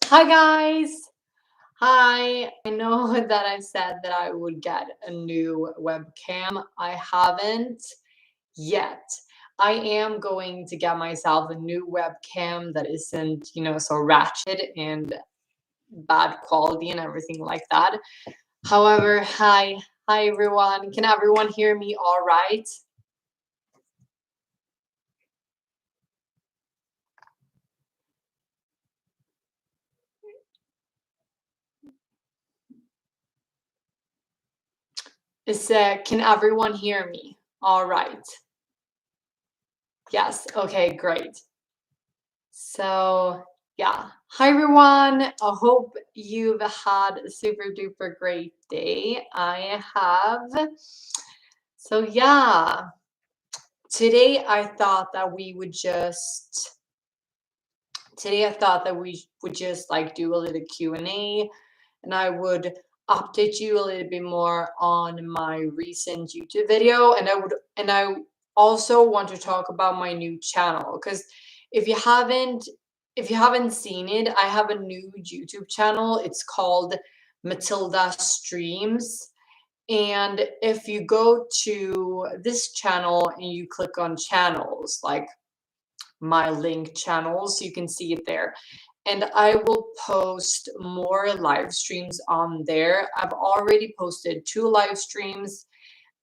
Hi guys. Hi. I know that I said that I would get a new webcam. I haven't yet. I am going to get myself a new webcam that isn't, so ratchet and bad quality and everything like that. However, hi. Hi everyone. Can everyone hear me all right? Can everyone hear me all right? Yes. Okay, great. So, yeah. Hi, everyone. I hope you've had a super duper great day. I have. So, yeah. Today I thought that we would just today I thought that we would just like do a little Q&A and I would update you a little bit more on my recent YouTube video and I also want to talk about my new channel because if you haven't if you haven't seen it, I have a new YouTube channel. It's called Matilda Streams. And if you go to this channel and you click on channels, like my link channels, you can see it there. And I will post more live streams on there. I've already posted 2 live streams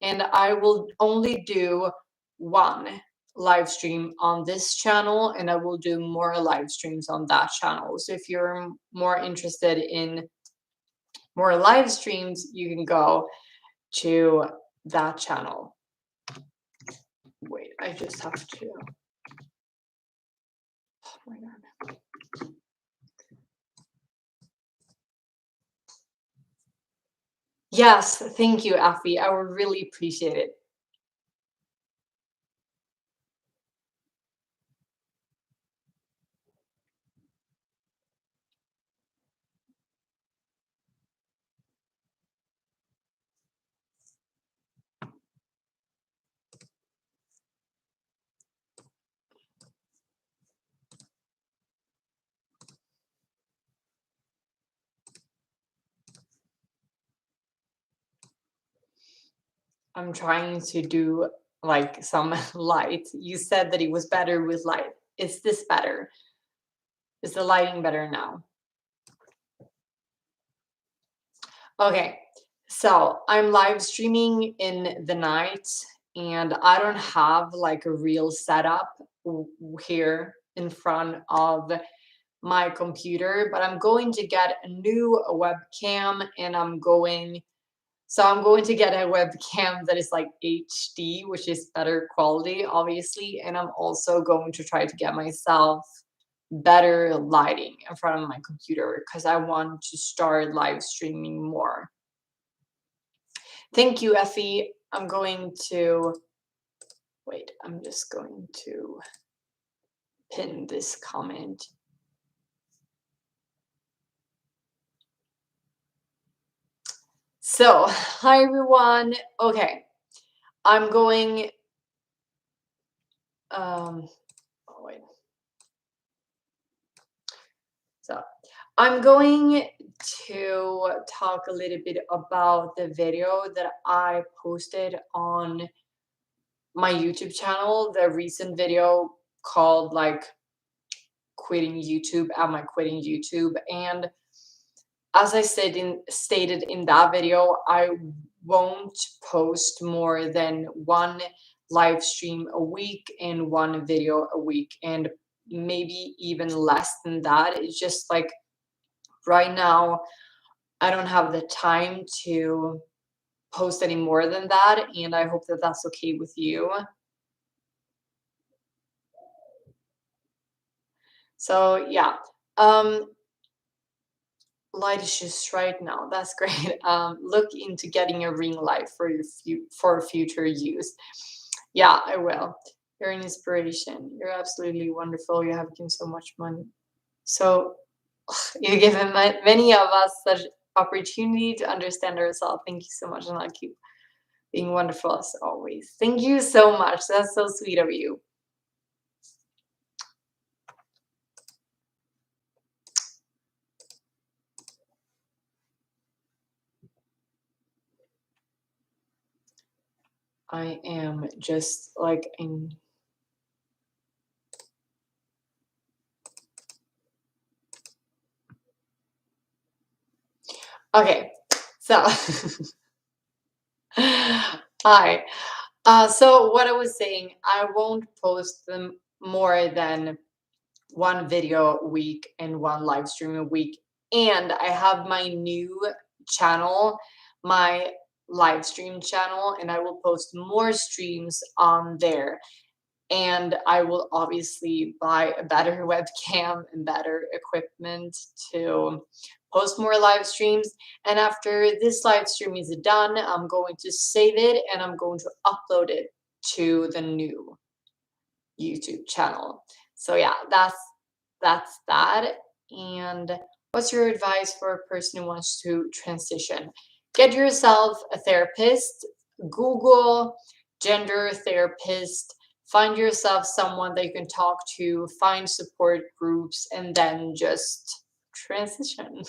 and I will only do 1 live stream on this channel and I will do more live streams on that channel. So if you're more interested in more live streams, you can go to that channel. Wait, I just have to. Oh my God. Yes, thank you, Afi. I would really appreciate it. I'm trying to do like some light. You said that it was better with light. Is this better? Is the lighting better now? Okay, so I'm live streaming in the night and I don't have like a real setup here in front of my computer, but I'm going to get a new webcam and I'm going to get a webcam that is like HD, which is better quality, obviously. And I'm also going to try to get myself better lighting in front of my computer because I want to start live streaming more. Thank you, Effie. I'm going to wait, I'm just going to pin this comment. So, hi everyone. Okay, I'm going. Oh wait. So, I'm going to talk a little bit about the video that I posted on my YouTube channel, the recent video called like quitting YouTube. Am I quitting YouTube? And as I stated in that video, I won't post more than 1 live stream a week and 1 video a week, and maybe even less than that. It's just like right now, I don't have the time to post any more than that, and I hope that that's okay with you. So yeah, um, light is just right now. That's great. Look into getting a ring light for your for future use. Yeah, I will. You're an inspiration. You're absolutely wonderful. You have given so much money. So you've given many of us such opportunity to understand ourselves. Thank you so much, and I'll keep being wonderful as always. Thank you so much. That's so sweet of you. I am just like in. Okay, so hi. So what I was saying, I won't post them more than one video a week and one live stream a week. And I have my new channel, my live stream channel, and I will post more streams on there. And I will obviously buy a better webcam and better equipment to post more live streams. And after this live stream is done, I'm going to save it and I'm going to upload it to the new YouTube channel. So yeah, that's that. And what's your advice for a person who wants to transition? Get yourself a therapist. Google gender therapist. Find yourself someone that you can talk to. Find support groups, and then just transition.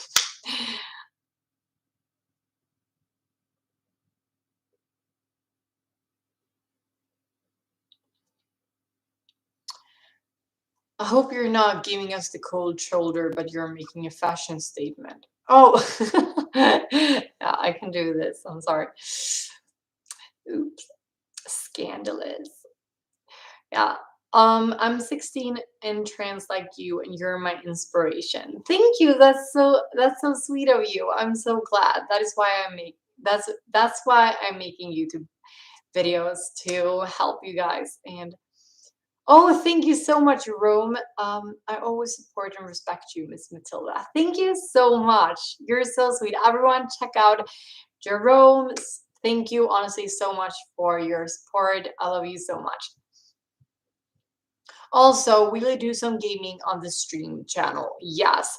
I hope you're not giving us the cold shoulder, but you're making a fashion statement. Oh, yeah, I can do this. I'm sorry. Oops, scandalous. Yeah. I'm 16 and trans like you, and you're my inspiration. Thank you. That's so sweet of you. I'm so glad. That is why I make that's why I'm making YouTube videos to help you guys. And oh, thank you so much, Rome. I always support and respect you, Miss Matilda. Thank you so much. You're so sweet. Everyone, check out Jerome. Thank you, honestly, so much for your support. I love you so much. Also, will I do some gaming on the stream channel? Yes.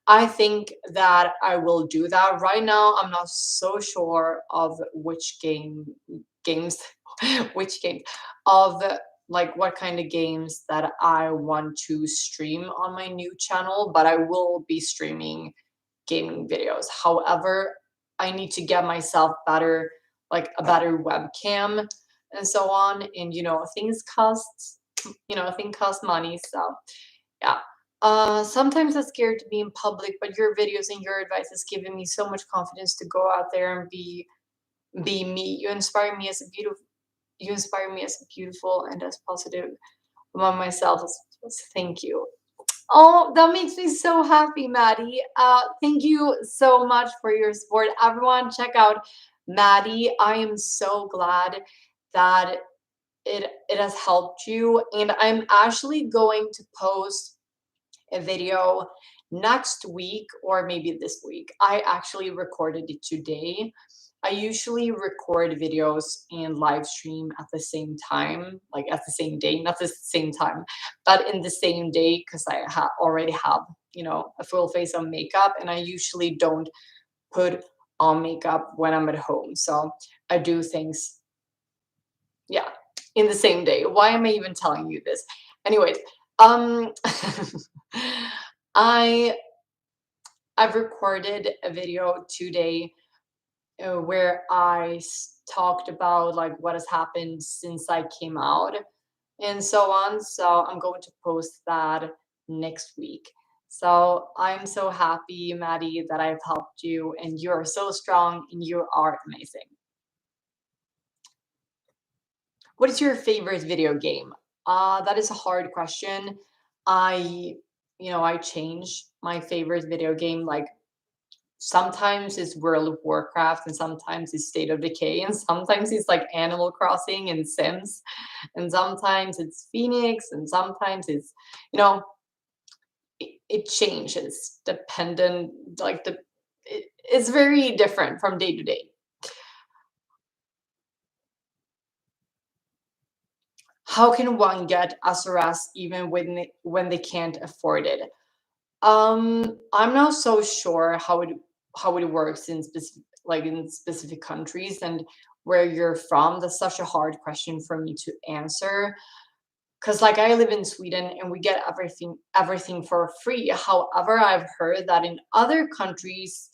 I think that I will do that. Right now, I'm not so sure of which games which game of like what kind of games that I want to stream on my new channel, but I will be streaming gaming videos. However, I need to get myself better, like a better webcam and so on. And things cost money. So yeah. Sometimes I'm scared to be in public, but your videos and your advice has given me so much confidence to go out there and be me. You inspire me as beautiful and as positive about myself. Thank you. Oh, that makes me so happy, Maddie. Thank you so much for your support. Everyone, check out Maddie. I am so glad that it has helped you. And I'm actually going to post a video next week or maybe this week. I actually recorded it today. I usually record videos and live stream at the same time, like at the same day, not the same time, but in the same day because already have, a full face of makeup, and I usually don't put on makeup when I'm at home. So I do things, yeah, in the same day. Why am I even telling you this? Anyways, um, I I've recorded a video today where talked about like what has happened since I came out and so on. So I'm going to post that next week. So I'm so happy, Maddie, that I've helped you, and you are so strong and you are amazing. What is your favorite video game? That is a hard question. I change my favorite video game. Like sometimes it's World of Warcraft, and sometimes it's State of Decay, and sometimes it's like Animal Crossing and Sims, and sometimes it's Phoenix, and sometimes you know, it changes dependent. It's very different from day to day. How can one get SRS even when they can't afford it? I'm not so sure how it works in specific countries and where you're from. That's such a hard question for me to answer. Because like I live in Sweden and we get everything for free. However, I've heard that in other countries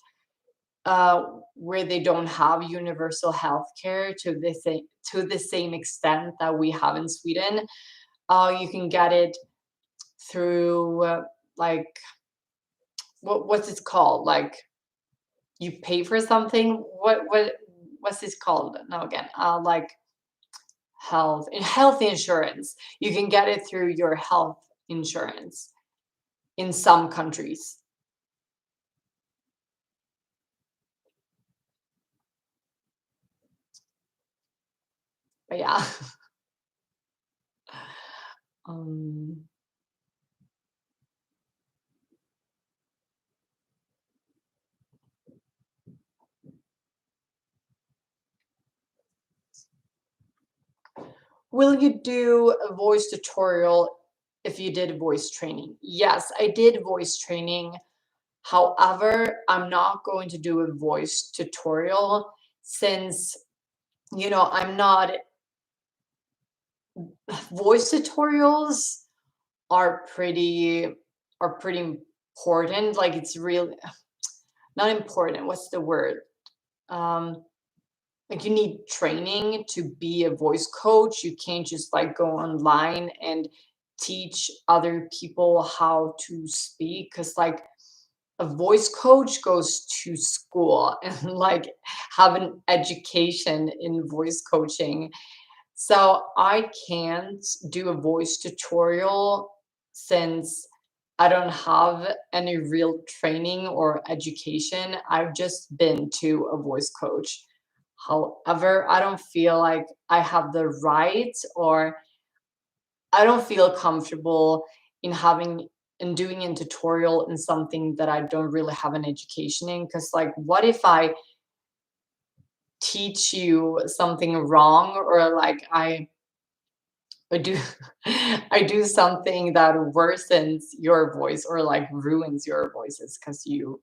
where they don't have universal health care to the same extent that we have in Sweden. You can get it through like what's it called? Like you pay for something. What's this called? No, again, like health insurance. You can get it through your health insurance in some countries. But yeah. um, will you do a voice tutorial if you did voice training? Yes, I did voice training. However, I'm not going to do a voice tutorial since, I'm not, voice tutorials are pretty important. Like it's really not important. What's the word? Um, like you need training to be a voice coach. You can't just like go online and teach other people how to speak because like a voice coach goes to school and like have an education in voice coaching. So I can't do a voice tutorial since I don't have any real training or education. I've just been to a voice coach. However, I don't feel like I have the right, or I don't feel comfortable in having in doing a tutorial in something that I don't really have an education in. Because like, what if I teach you something wrong, or like I do I do something that worsens your voice or like ruins your voices because you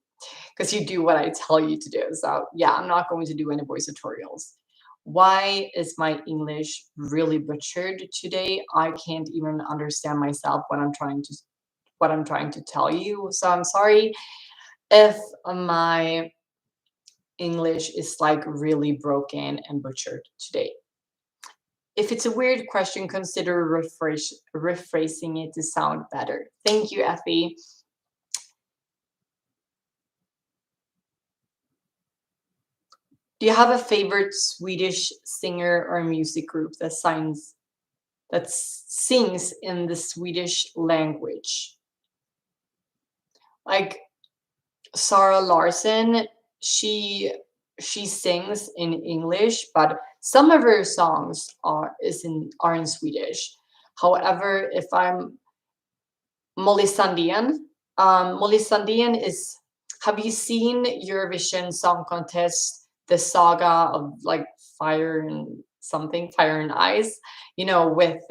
do what I tell you to do. So yeah, I'm not going to do any voice tutorials. Why is my English really butchered today? I can't even understand myself what I'm trying to tell you. So I'm sorry if my English is like really broken and butchered today. If it's a weird question, consider rephrasing it to sound better. Thank you, Effie. Do you have a favorite Swedish singer or music group that sings in the Swedish language? Like Sarah Larson, she sings in English, but some of her songs are in Swedish. However, if I'm Molly Sandén, Molly Sandén is. Have you seen Eurovision Song Contest? The saga of like Fire and something, Fire and Ice, with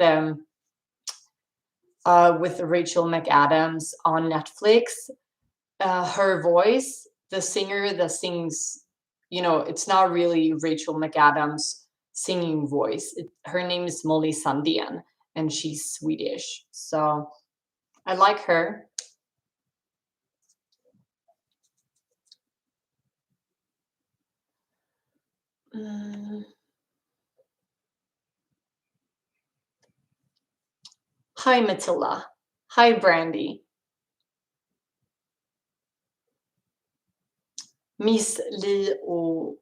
Rachel McAdams on Netflix. Her voice, the singer that sings, it's not really Rachel McAdams singing voice. Her name is Molly Sandén, and she's Swedish. So I like her. Mm. Hi, Matilda. Hi, Brandy. Miss Li or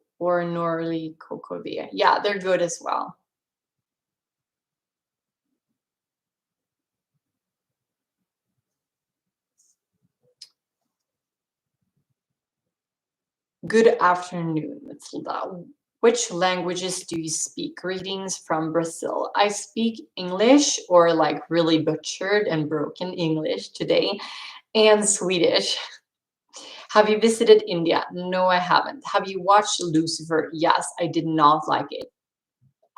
Norley Kokove. Yeah, they're good as well. Good afternoon, Matilda. Which languages do you speak? Greetings from Brazil. I speak English, or like really butchered and broken English today, and Swedish. Have you visited India? No, I haven't. Have you watched Lucifer? Yes, I did not like it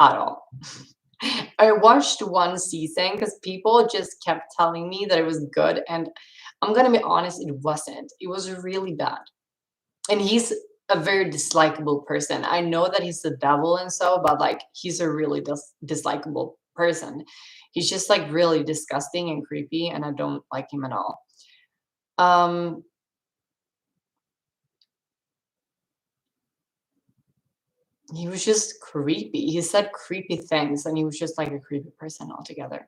at all. I watched one season because people just kept telling me that it was good, and I'm gonna be honest, it wasn't. It was really bad. And he's a very dislikable person. I know that he's the devil and so, but like he's a really dislikable person. He's just like really disgusting and creepy, and I don't like him at all. Um, He was just creepy. He said creepy things, and he was just like a creepy person altogether.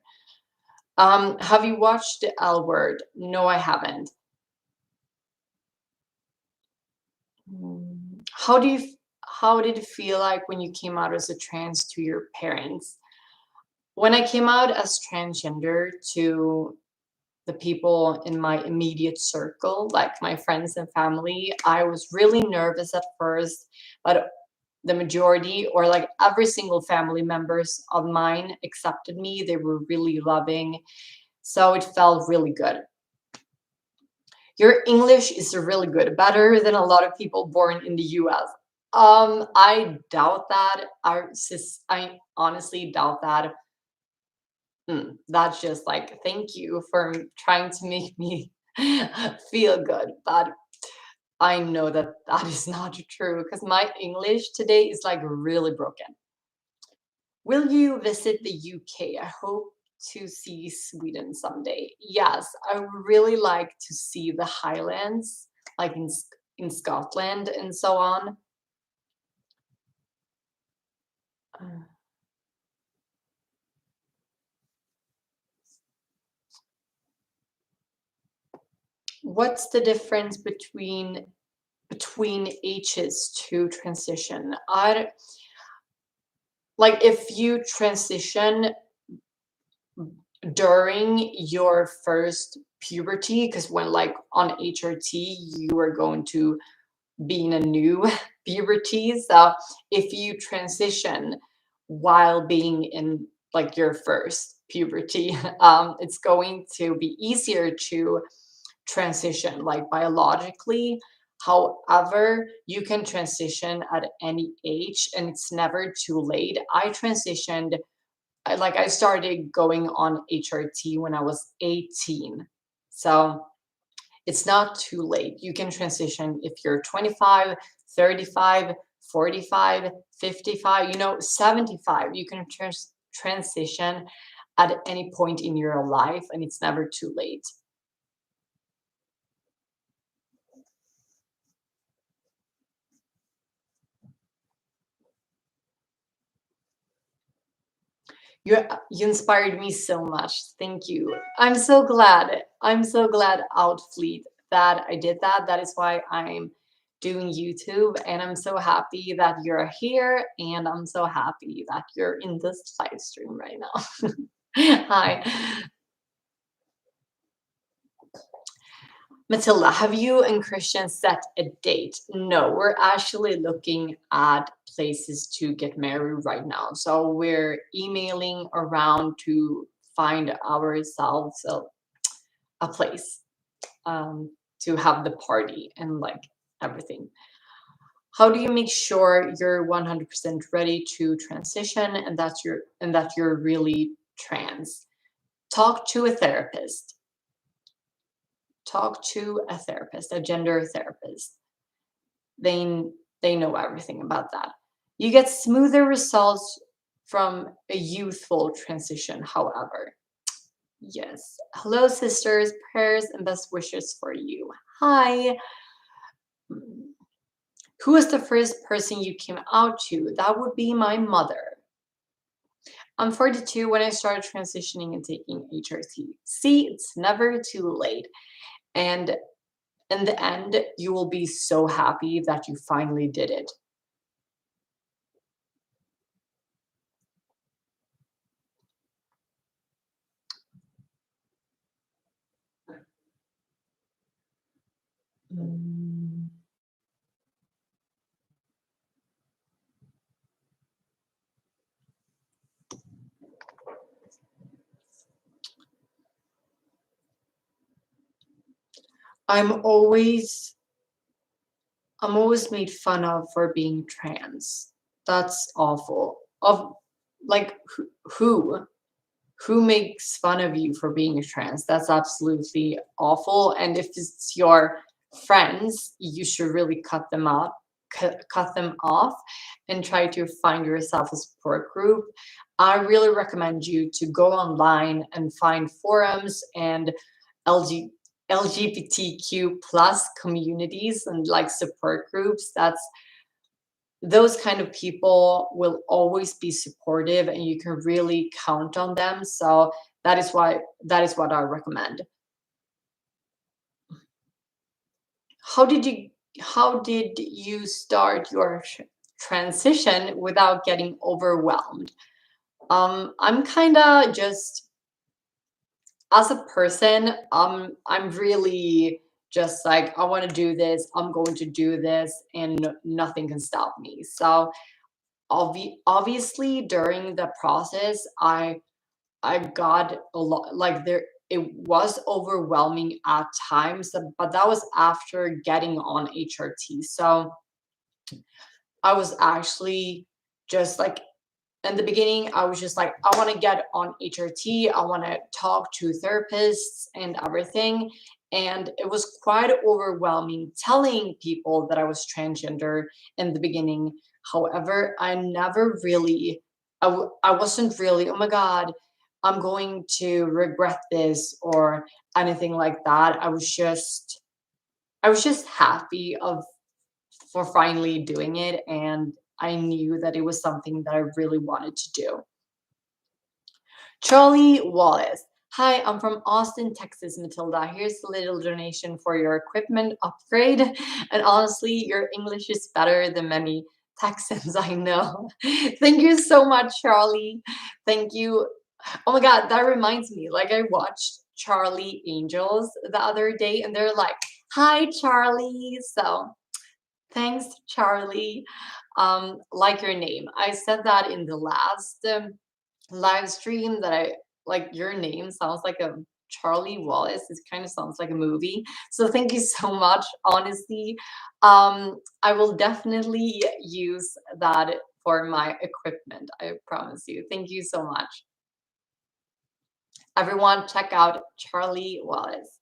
Have you watched the L Word? No, I haven't. How do you how did it feel like when you came out as a trans to your parents? When I came out as transgender to the people in my immediate circle, like my friends and family, I was really nervous at first, but the majority or like every single family members of mine accepted me. They were really loving. So it felt really good. Your English is really good, better than a lot of people born in the US. I doubt that. I honestly doubt that. That's just like, thank you for trying to make me feel good. But I know that that is not true because my English today is like really broken. Will you visit the UK? I hope to see Sweden someday. Yes, I would really like to see the Highlands, like in Scotland and so on. Uh, What's the difference between ages to transition? Like if you transition during your first puberty, because when like on HRT you are going to be in a new puberty. So if you transition while being in like your first puberty, it's going to be easier to transition like biologically. However, you can transition at any age and it's never too late. I transitioned, I started going on HRT when I was 18. So it's not too late. You can transition if you're 25, 35, 45, 55, 75. You can transition at any point in your life and it's never too late. You inspired me so much. Thank you. I'm so glad. I'm so glad, Outfleet, that I did that. That is why I'm doing YouTube, and I'm so happy that you're here, and I'm so happy that you're in this live stream right now. Hi. Matilda, have you and Christian set a date? No, we're actually looking at places to get married right now. So we're emailing around to find ourselves a place to have the party and like everything. How do you make sure you're 100% ready to transition and that you're really trans? Talk to a therapist. Talk to a therapist, a gender therapist. They they know everything about that. You get smoother results from a youthful transition, however. Yes. Hello, sisters. Prayers and best wishes for you. Hi. Who was the first person you came out to? That would be my mother. I'm 42 when I started transitioning and taking HRT. See, it's never too late. And in the end, you will be so happy that you finally did it. Mm. I'm always I'm always made fun of for being trans. That's awful. Of like who makes fun of you for being trans? That's absolutely awful. And if it's your friends, you should really cut them off, and try to find yourself a support group. I really recommend you to go online and find forums and LG, LGBTQ plus communities and like support groups. those kind of people will always be supportive and you can really count on them. So that is what I recommend. How did you how did you start your transition without getting overwhelmed? I'm kind of just, as a person, I'm really just like, I want to do this, I'm going to do this, and nothing can stop me. So obviously during the process, I got a lot, like, there, it was overwhelming at times, but that was after getting on HRT. So I was actually just like, in the beginning, I was just like, I want to get on HRT. I want to talk to therapists and everything. And it was quite overwhelming telling people that I was transgender in the beginning. However, I never really, I wasn't really, oh my God, I'm going to regret this or anything like that. I was just happy of for finally doing it, and I knew that it was something that I really wanted to do. Charlie Wallace. Hi, I'm from Austin, Texas, Matilda. Here's a little donation for your equipment upgrade. And honestly, your English is better than many Texans I know. Thank you so much, Charlie. Thank you. Oh my God, that reminds me. Like, I watched Charlie Angels the other day, and they're like, "Hi, Charlie." So thanks, Charlie. Like your name. I said that in the last live stream that I like your name sounds like a Charlie Wallace. It kind of sounds like a movie. So thank you so much. Honestly, I will definitely use that for my equipment. I promise you. Thank you so much. Everyone, check out Charlie Wallace.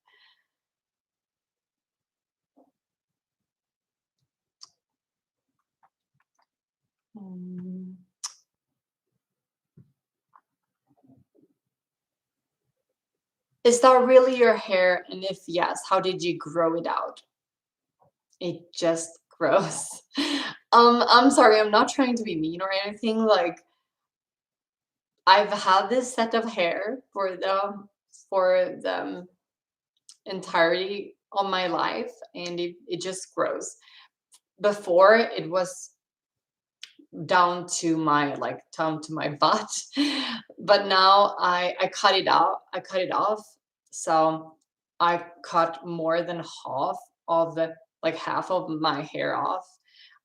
Hmm. Is that really your hair? And if yes, how did you grow it out? It just grows. I'm sorry, I'm not trying to be mean or anything. Like, I've had this set of hair for the entirety of my life, and it just grows. Before it was down to my butt, but now I cut it out. I cut it off. So I cut more than half of the like half of my hair off.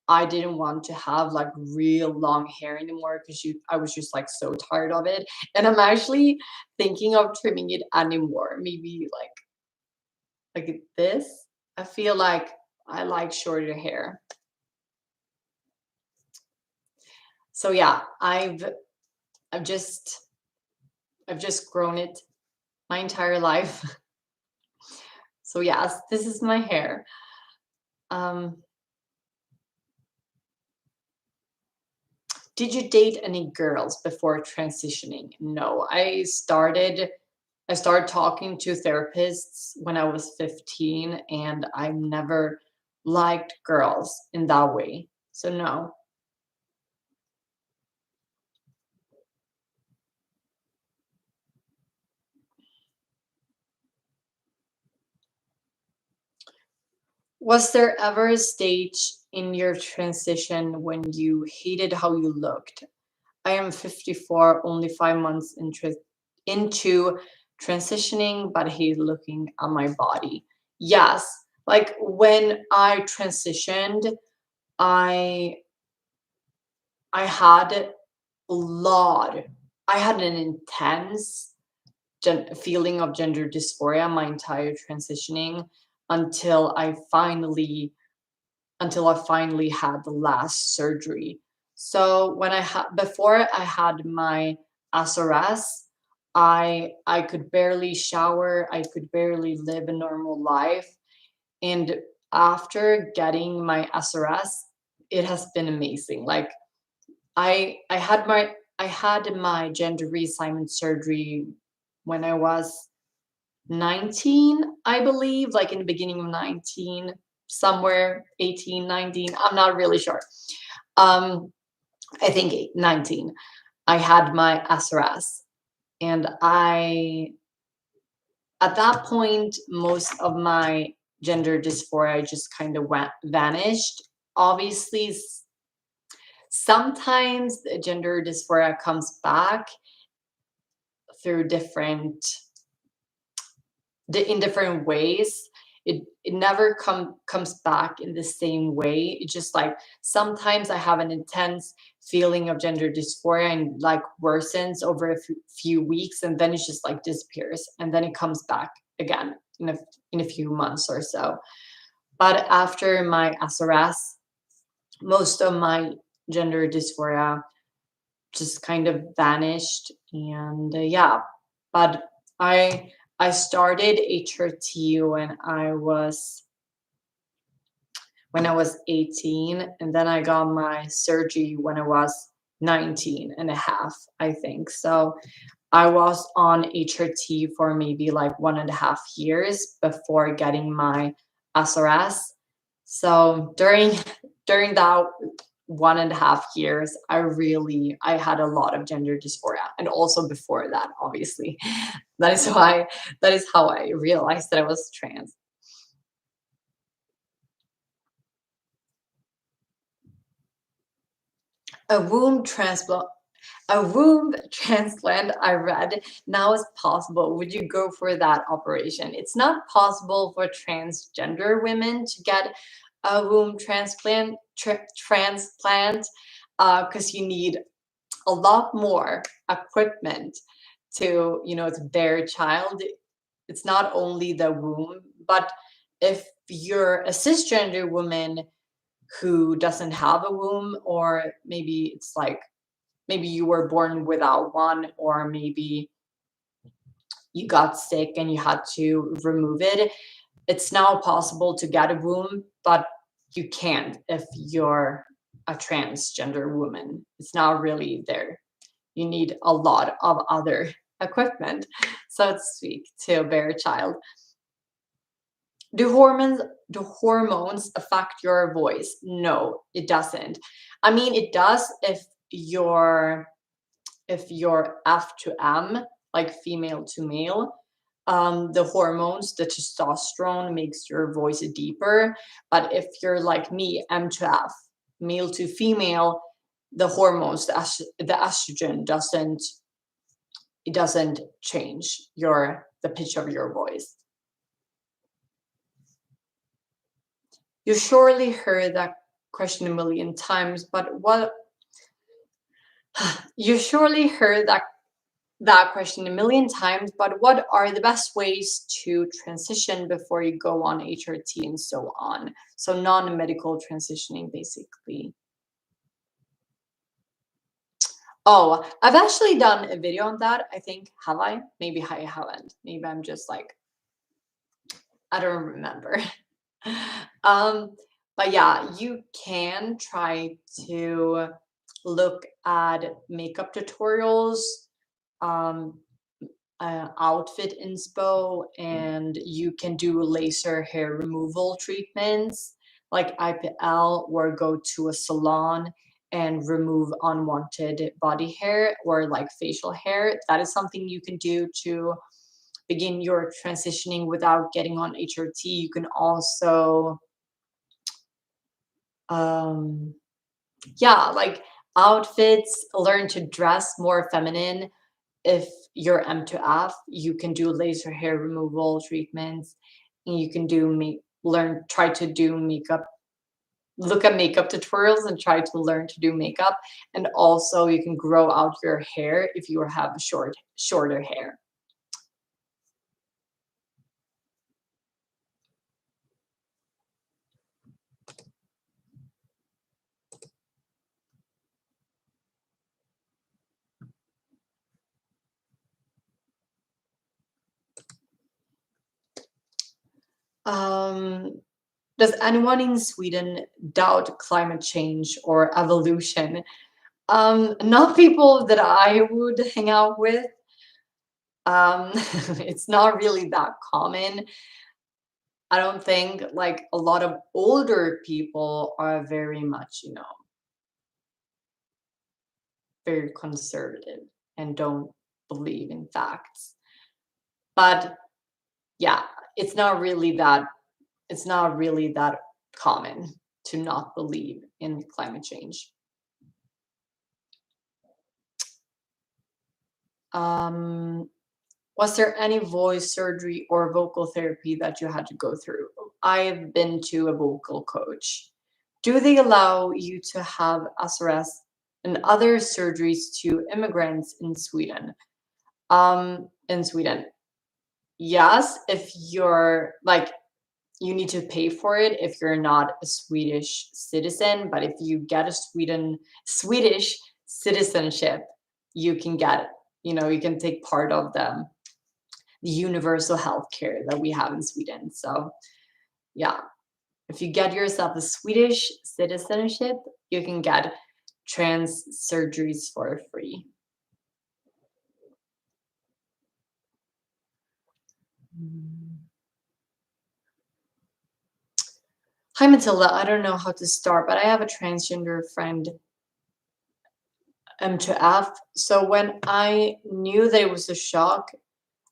I didn't want to have like real long hair anymore because I was just like so tired of it. And I'm actually thinking of trimming it anymore. Maybe like this. I feel like I like shorter hair. So yeah, I've just I've just grown it my entire life. So yes, this is my hair. Um, did you date any girls before transitioning? No, I started talking to therapists when I was 15, and I never liked girls in that way. So no. Was there ever a stage in your transition when you hated how you looked? I am 54, only 5 months into transitioning, but hate looking at my body. Yes, like when I transitioned, I I had a lot. I had an intense feeling of gender dysphoria my entire transitioning until I finally had the last surgery. So when I had before I had my SRS, I could barely shower, I could barely live a normal life. And after getting my SRS, it has been amazing. Like I had my gender reassignment surgery when I was 19, I believe, like in the beginning of 19, somewhere 18, 19, I'm not really sure. I think 19, I had my SRS, and at that point, most of my gender dysphoria just kind of vanished. Obviously, sometimes the gender dysphoria comes back through in different ways. It never comes back in the same way. It just like sometimes I have an intense feeling of gender dysphoria and like worsens over a few weeks, and then it just like disappears, and then it comes back again in a few months or so. But after my SRS, most of my gender dysphoria just kind of vanished, and yeah. But I started HRT when I was 18, and then I got my surgery when I was 19 and a half, I think. So I was on HRT for maybe like 1.5 years before getting my SRS. So during that 1.5 years, I had a lot of gender dysphoria, and also before that, obviously. That is how I realized that I was trans. A womb transplant I read now is possible. Would you go for that operation? It's not possible for transgender women to get a womb transplant because you need a lot more equipment to, to bear a child. It's not only the womb, but if you're a cisgender woman who doesn't have a womb, or maybe it's like maybe you were born without one, or maybe you got sick and you had to remove it, it's now possible to get a womb, but you can't if you're a transgender woman. It's not really there. You need a lot of other equipment, so to speak, to bear a child. Do hormones affect your voice? No, it doesn't. I mean, it does if you're F to M, like female to male. The hormones, the testosterone makes your voice deeper. But if you're like me, M to F, male to female, the hormones, the estrogen doesn't change the pitch of your voice. You surely heard that question a million times, but what you surely heard that question a million times, but what are the best ways to transition before you go on HRT and so on? So non-medical transitioning, basically. Oh, I've actually done a video on that, I think. Have I? Maybe I haven't. Maybe I'm just like, I don't remember. But yeah, you can try to look at makeup tutorials, um, outfit inspo, and you can do laser hair removal treatments like IPL, or go to a salon and remove unwanted body hair or like facial hair. That is something you can do to begin your transitioning without getting on HRT. You can also yeah, like outfits, learn to dress more feminine. If you're M to F, you can do laser hair removal treatments, and you can try to do makeup, look at makeup tutorials and try to learn to do makeup. And also you can grow out your hair if you have shorter hair. Does anyone in Sweden doubt climate change or evolution? Not people that I would hang out with. It's not really that common. I don't think like a lot of older people are very much, very conservative and don't believe in facts. But yeah, it's not really that common to not believe in climate change. Was there any voice surgery or vocal therapy that you had to go through? I've been to a vocal coach. Do they allow you to have SRS and other surgeries to immigrants in Sweden? In Sweden, yes, if you're like, you need to pay for it if you're not a Swedish citizen, but if you get a Swedish citizenship, you can get it. You can take part of the universal health care that we have in Sweden. So yeah, if you get yourself a Swedish citizenship, you can get trans surgeries for free. Hi Matilda, I don't know how to start, but I have a transgender friend, M to F. So when I knew that it was a shock,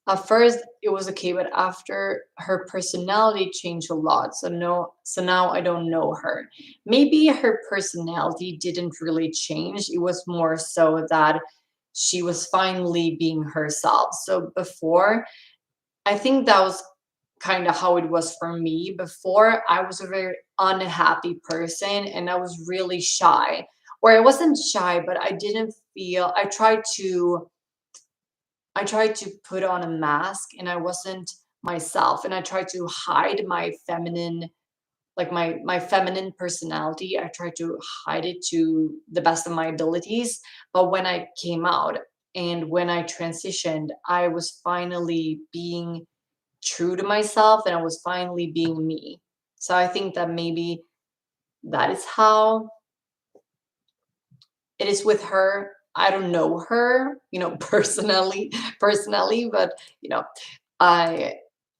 at first it was okay, but after her personality changed a lot. So now I don't know her. Maybe her personality didn't really change. It was more so that she was finally being herself. So before, I think that was kind of how it was for me. Before, I was a very unhappy person and I was really shy. Or I wasn't shy, but I didn't feel I tried to put on a mask and I wasn't myself, and I tried to hide my feminine, like my feminine personality. I tried to hide it to the best of my abilities. But when I came out and when I transitioned, I was finally being true to myself and I was finally being me. So I think that maybe that is how it is with her. I don't know her, personally, but I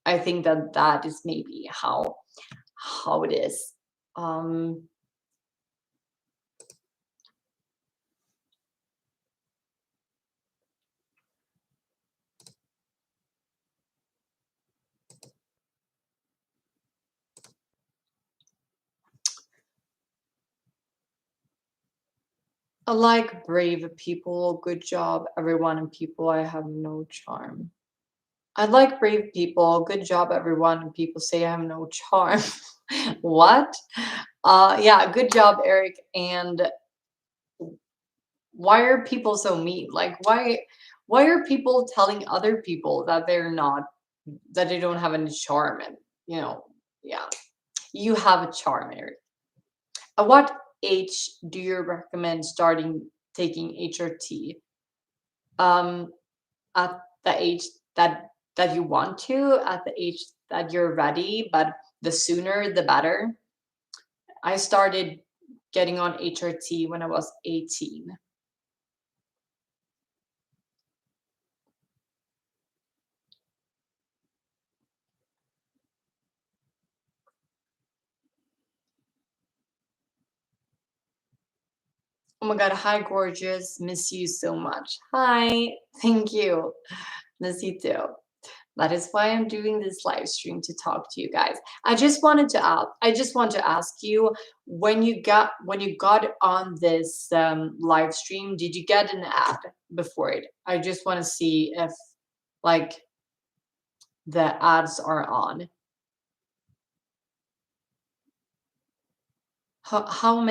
I think that that is maybe how it is. Um, I like brave people. Good job, everyone, and people. I have no charm. I like brave people. Good job, everyone, and people say I have no charm. What? Yeah, good job, Eric. And why are people so mean? Like, why are people telling other people that that they don't have any charm? And yeah, you have a charm, Eric. At what age do you recommend starting taking HRT? Um, at the age that you want to, at the age that you're ready, but the sooner the better. I started getting on HRT when I was 18. Oh my God. Hi, gorgeous. Miss you so much. Hi. Thank you. Miss you too. That is why I'm doing this live stream, to talk to you guys. I just want to ask you, when you got on this live stream, did you get an ad before it? I just want to see if like the ads are on. How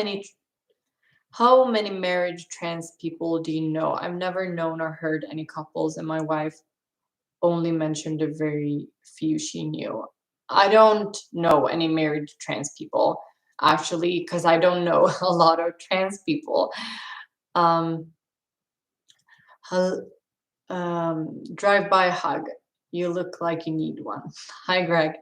many married trans people do you know? I've never known or heard any couples, and my wife only mentioned a very few she knew. I don't know any married trans people, actually, because I don't know a lot of trans people. Um, hel- Drive by hug. You look like you need one. Hi, Greg.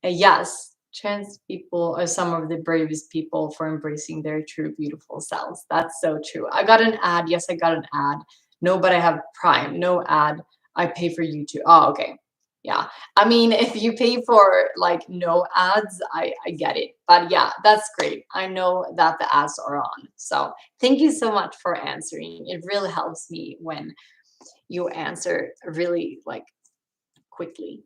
Yes, trans people are some of the bravest people for embracing their true, beautiful selves. That's so true. I got an ad. Yes, I got an ad. No, but I have Prime. No ad. I pay for YouTube. Oh, okay. Yeah. I mean, if you pay for like no ads, I get it. But yeah, that's great. I know that the ads are on. So thank you so much for answering. It really helps me when you answer really like quickly.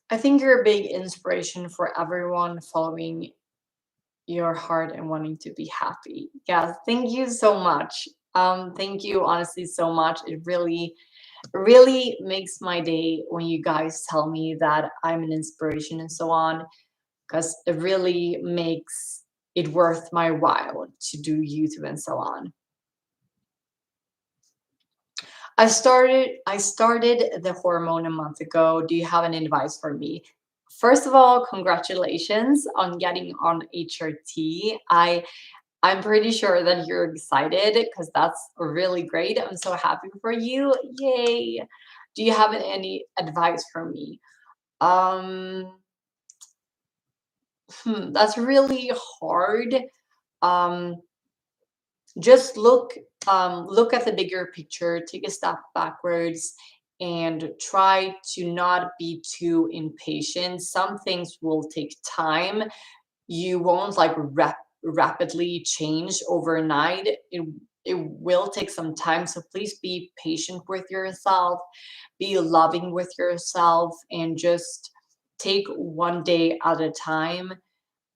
I think you're a big inspiration for everyone following your heart and wanting to be happy. Yeah, thank you so much. Thank you honestly so much. It really makes my day when you guys tell me that I'm an inspiration and so on, because it really makes it worth my while to do YouTube and so on. I started the hormone a month ago. Do you have any advice for me? First of all, congratulations on getting on HRT. I'm pretty sure that you're excited because that's really great. I'm so happy for you. Yay. Do you have any advice for me? Um, that's really hard. Um, just look at the bigger picture, take a step backwards, and try to not be too impatient. Some things will take time. You won't like rapidly change overnight. It will take some time, so please be patient with yourself, be loving with yourself, and just take one day at a time,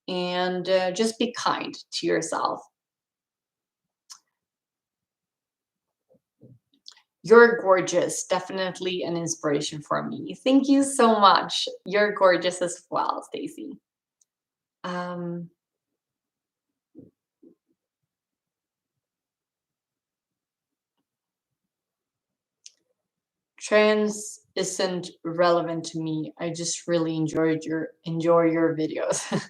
and just be kind to yourself. You're gorgeous. Definitely an inspiration for me. Thank you so much. You're gorgeous as well, Stacy. Um, Trans isn't relevant to me. I just really enjoy your videos.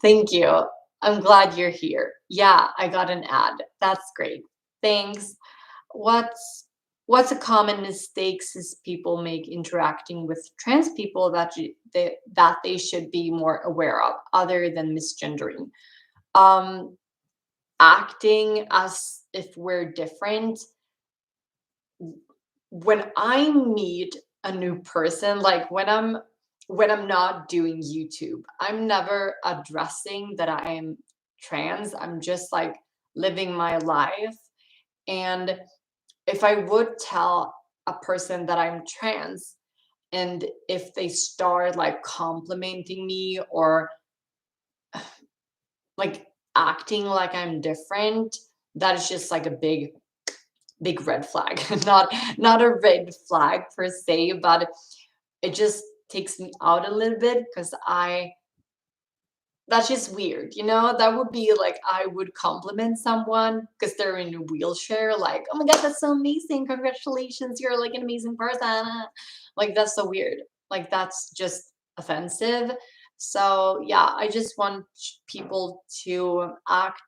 Thank you. I'm glad you're here. Yeah, I got an ad. That's great. Thanks. What's a common mistakes is people make interacting with trans people that they should be more aware of, other than misgendering? Um, Acting as if we're different. When I meet a new person, like when I'm not doing YouTube, I'm never addressing that I am trans. I'm just like living my life. And if I would tell a person that I'm trans, and if they start like complimenting me or like acting like I'm different, that is just like a big red flag. Not a red flag per se, but it just takes me out a little bit because I that's just weird, you know? That would be like I would compliment someone because they're in a wheelchair, like, oh my god, that's so amazing. Congratulations, you're like an amazing person. Like that's so weird. Like that's just offensive. So yeah, I just want people to act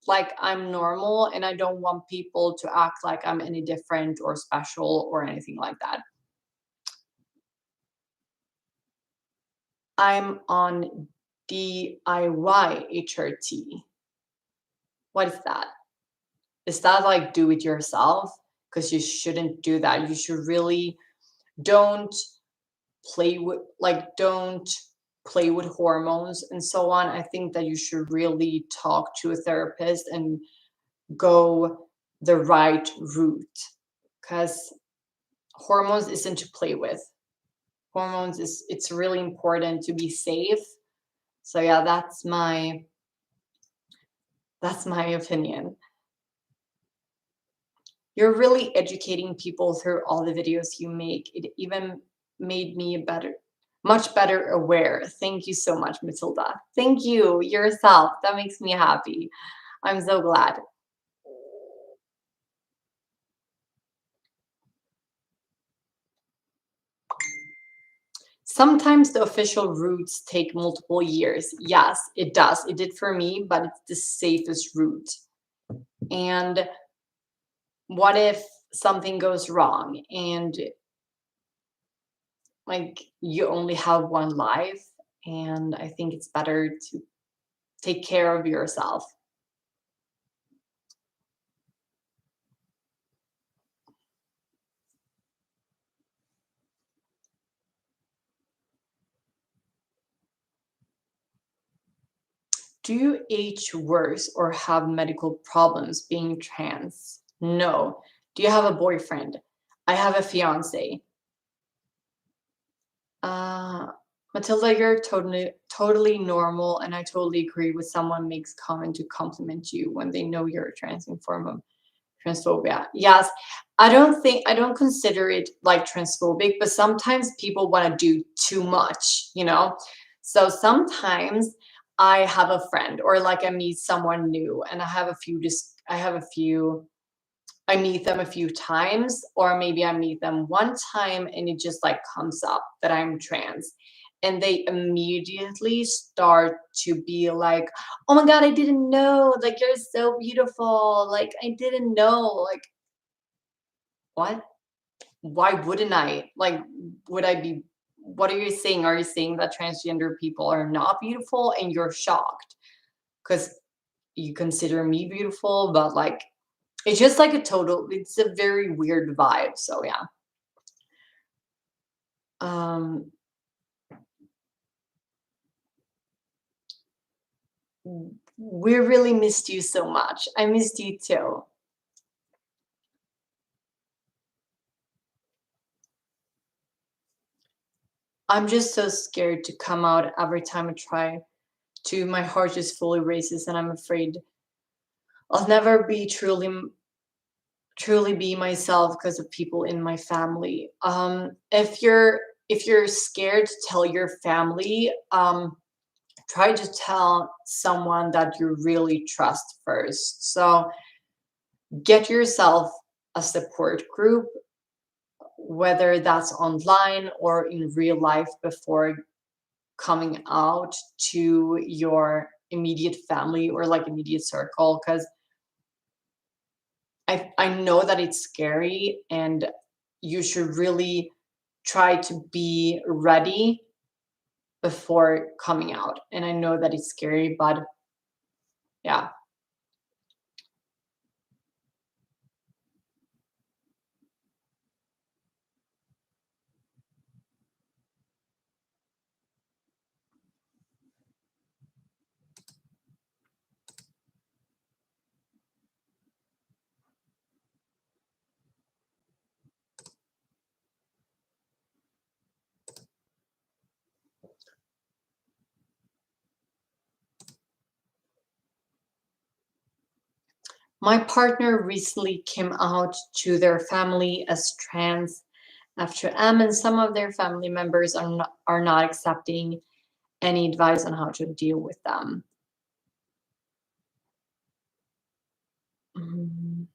like I'm normal, and I don't want people to act like I'm any different or special or anything like that. I'm on DIY HRT. What is that? Is that like do it yourself? Because you shouldn't do that. You should really don't don't play with hormones and so on. I think that you should really talk to a therapist and go the right route, because hormones isn't to play with. Hormones is it's really important to be safe. So yeah, that's my opinion. You're really educating people through all the videos you make. It even made me much better aware. Thank you so much, Matilda. Thank you yourself. That makes me happy. I'm so glad. Sometimes the official routes take multiple years. Yes, it does. It did for me, but it's the safest route. And what if something goes wrong and like you only have one life? And I think it's better to take care of yourself. Do you age worse or have medical problems being trans? No. Do you have a boyfriend? I have a fiance. Uh, Matilda, you're totally normal, and I totally agree with someone makes comment to compliment you when they know you're a trans form of transphobia. Yes, I don't consider it like transphobic, but sometimes people want to do too much, you know? So sometimes I have a friend or like I meet someone new and I meet them a few times, or maybe I meet them one time and it just like comes up that I'm trans. And they immediately start to be like, oh my God, I didn't know. Like, you're so beautiful. Like, I didn't know. Like, what? Why wouldn't I? Like, would I be? What are you saying? Are you saying that transgender people are not beautiful and you're shocked? Because you consider me beautiful, but like, it's just like it's a very weird vibe. So yeah. Um, we really missed you so much. I missed you too. I'm just so scared to come out every time I try to. My heart just fully races, and I'm afraid I'll never be truly be myself because of people in my family. If you're scared to tell your family, try to tell someone that you really trust first. So get yourself a support group, whether that's online or in real life, before coming out to your immediate family or like immediate circle, because I know that it's scary and you should really try to be ready before coming out. And I know that it's scary, but yeah. My partner recently came out to their family as trans after and some of their family members are not accepting any advice on how to deal with them. Mm.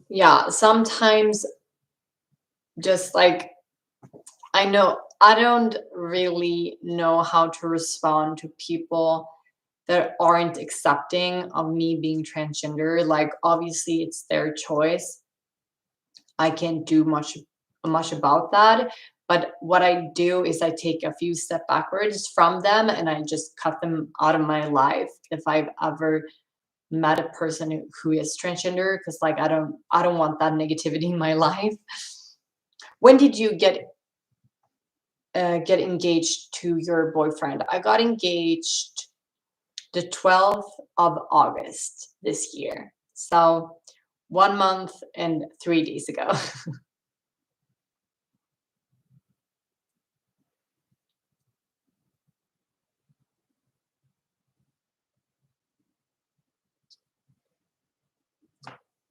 Yeah, sometimes just like I don't really know how to respond to people that aren't accepting of me being transgender. Like, obviously it's their choice. I can't do much about that. But what I do is I take a few step backwards from them and I just cut them out of my life if I've ever met a person who is transgender, because like I don't want that negativity in my life. When did you get engaged to your boyfriend? I got engaged the 12th of August this year. So 1 month and 3 days ago.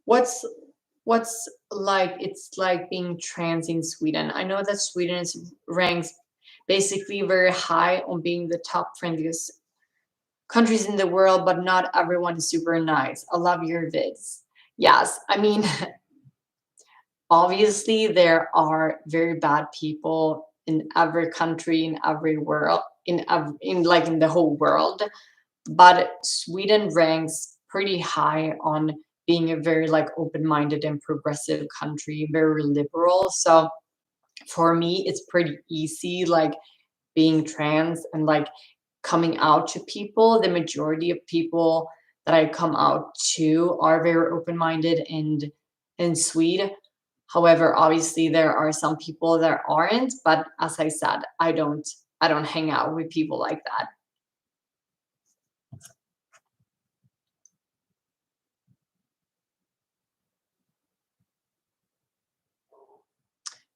what's what's like it's like being trans in Sweden? I know that Sweden is ranks basically very high on being the top friendliest countries in the world, but not everyone is super nice. I love your vids. Yes, I mean, obviously there are very bad people in every country, in every world, in like in the whole world, but Sweden ranks pretty high on being a very like open-minded and progressive country, very liberal. So for me it's pretty easy, like being trans and like coming out to people. The majority of people that I come out to are very open-minded and sweet. However, obviously there are some people that aren't, but as I said, I don't hang out with people like that.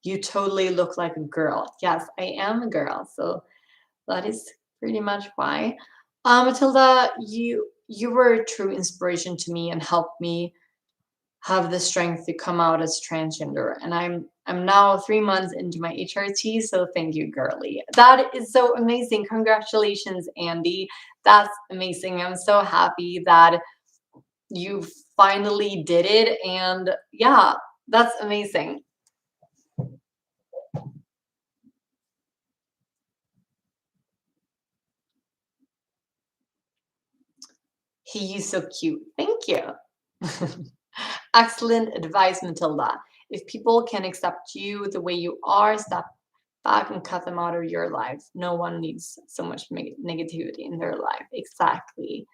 You totally look like a girl. Yes, I am a girl, so that is pretty much why. Matilda, you were a true inspiration to me and helped me have the strength to come out as transgender. And I'm now 3 months into my HRT, so thank you, girly. That is so amazing. Congratulations, Andy. That's amazing. I'm so happy that you finally did it. And yeah, that's amazing. He is so cute. Thank you. Excellent advice, Matilda. If people can accept you the way you are, step back and cut them out of your life. No one needs so much negativity in their life. Exactly.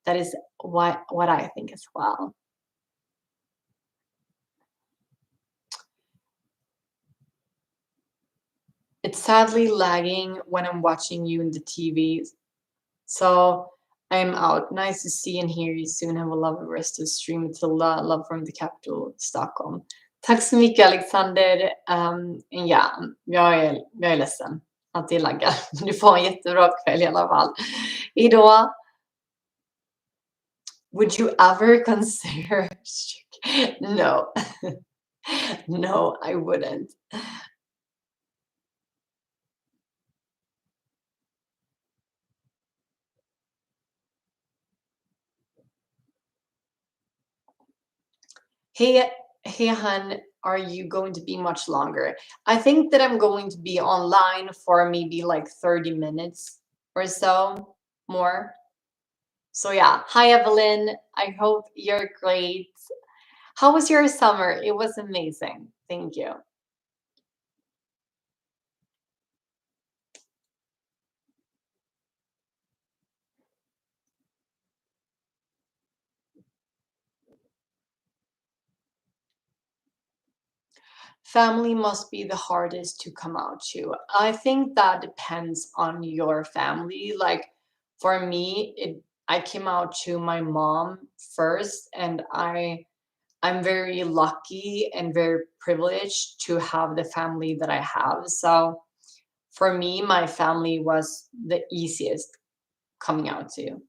That is what I think as well. It's sadly lagging when I'm watching you in the TV. So I'm out. Nice to see and hear you soon. Have a lovely rest of the stream. Matilda, love from the capital, Stockholm. Tack så mycket, Alexander. Ja, jag är ledsen att det laggar. Du får ha en jättebra kväll i alla fall. Hejdå. Would you ever consider No. No, I wouldn't. Hey, hey, hun, are you going to be much longer? I think that I'm going to be online for maybe like 30 minutes or so more. So yeah, hi Evelyn. I hope you're great. How was your summer? It was amazing. Thank you. Family must be the hardest to come out to. I think that depends on your family. Like for me, I came out to my mom first, and I'm very lucky and very privileged to have the family that I have. So for me, my family was the easiest coming out to.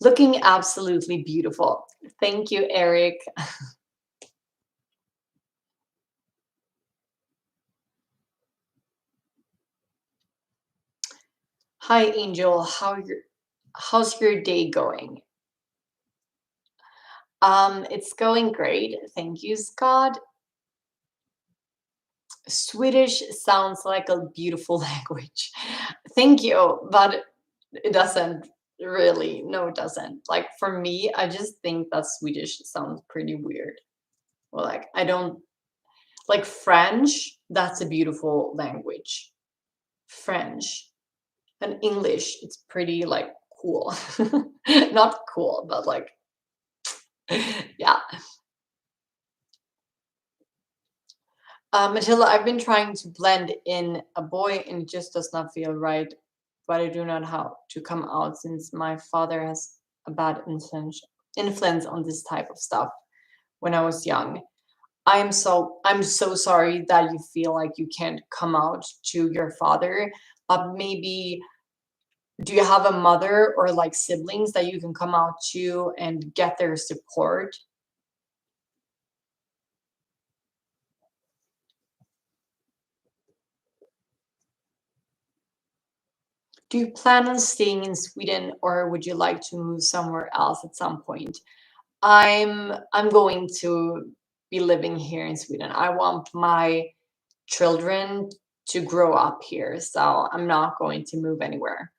Looking absolutely beautiful. Thank you, Eric. Hi, Angel. How's your day going? It's going great. Thank you, Scott. Swedish sounds like a beautiful language. Thank you, but it doesn't really. No, it doesn't. Like for me, I just think that Swedish sounds pretty weird. Or like I don't like French. That's a beautiful language. French and English, it's pretty like cool. Not cool, but like yeah. Matilda, I've been trying to blend in a boy and it just does not feel right, but I do not know how to come out since my father has a bad influence on this type of stuff when I was young. I'm so sorry that you feel like you can't come out to your father. Maybe do you have a mother or like siblings that you can come out to and get their support? Do you plan on staying in Sweden or would you like to move somewhere else at some point? I'm going to be living here in Sweden. I want my children to grow up here, so I'm not going to move anywhere.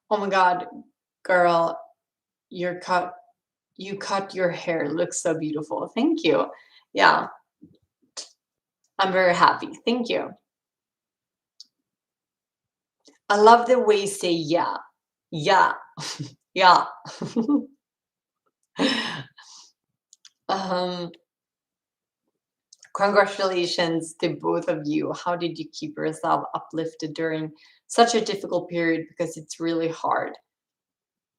Oh my God, girl, your cut you cut your hair. Looks so beautiful. Thank you. Yeah, I'm very happy. Thank you. I love the way you say yeah. Yeah. Yeah. um, Congratulations to both of you. How did you keep yourself uplifted during such a difficult period? Because it's really hard.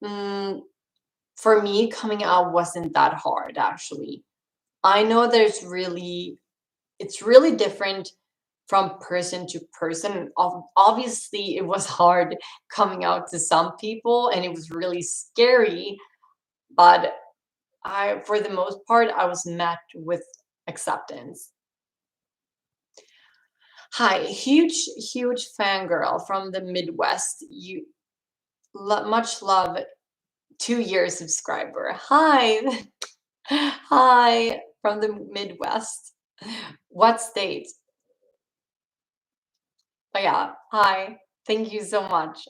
Mm, for me, coming out wasn't that hard, actually. I know it's really different from person to person. Obviously, it was hard coming out to some people and it was really scary, but for the most part, I was met with acceptance. Hi, huge fangirl from the Midwest. Much love, 2 year subscriber. Hi, hi from the Midwest. What state? Oh yeah, hi. Thank you so much.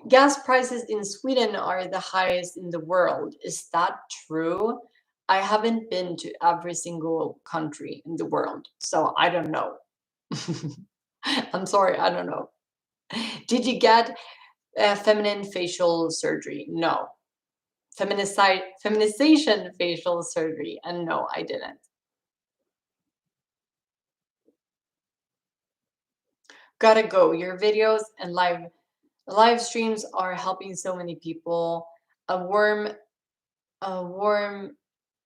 Gas prices in Sweden are the highest in the world. Is that true? I haven't been to every single country in the world, so I don't know. I'm sorry, I don't know. Did you get feminine facial surgery? No. Feminization facial surgery? And no, I didn't. Gotta go. Your videos and live streams are helping so many people. A warm, a warm,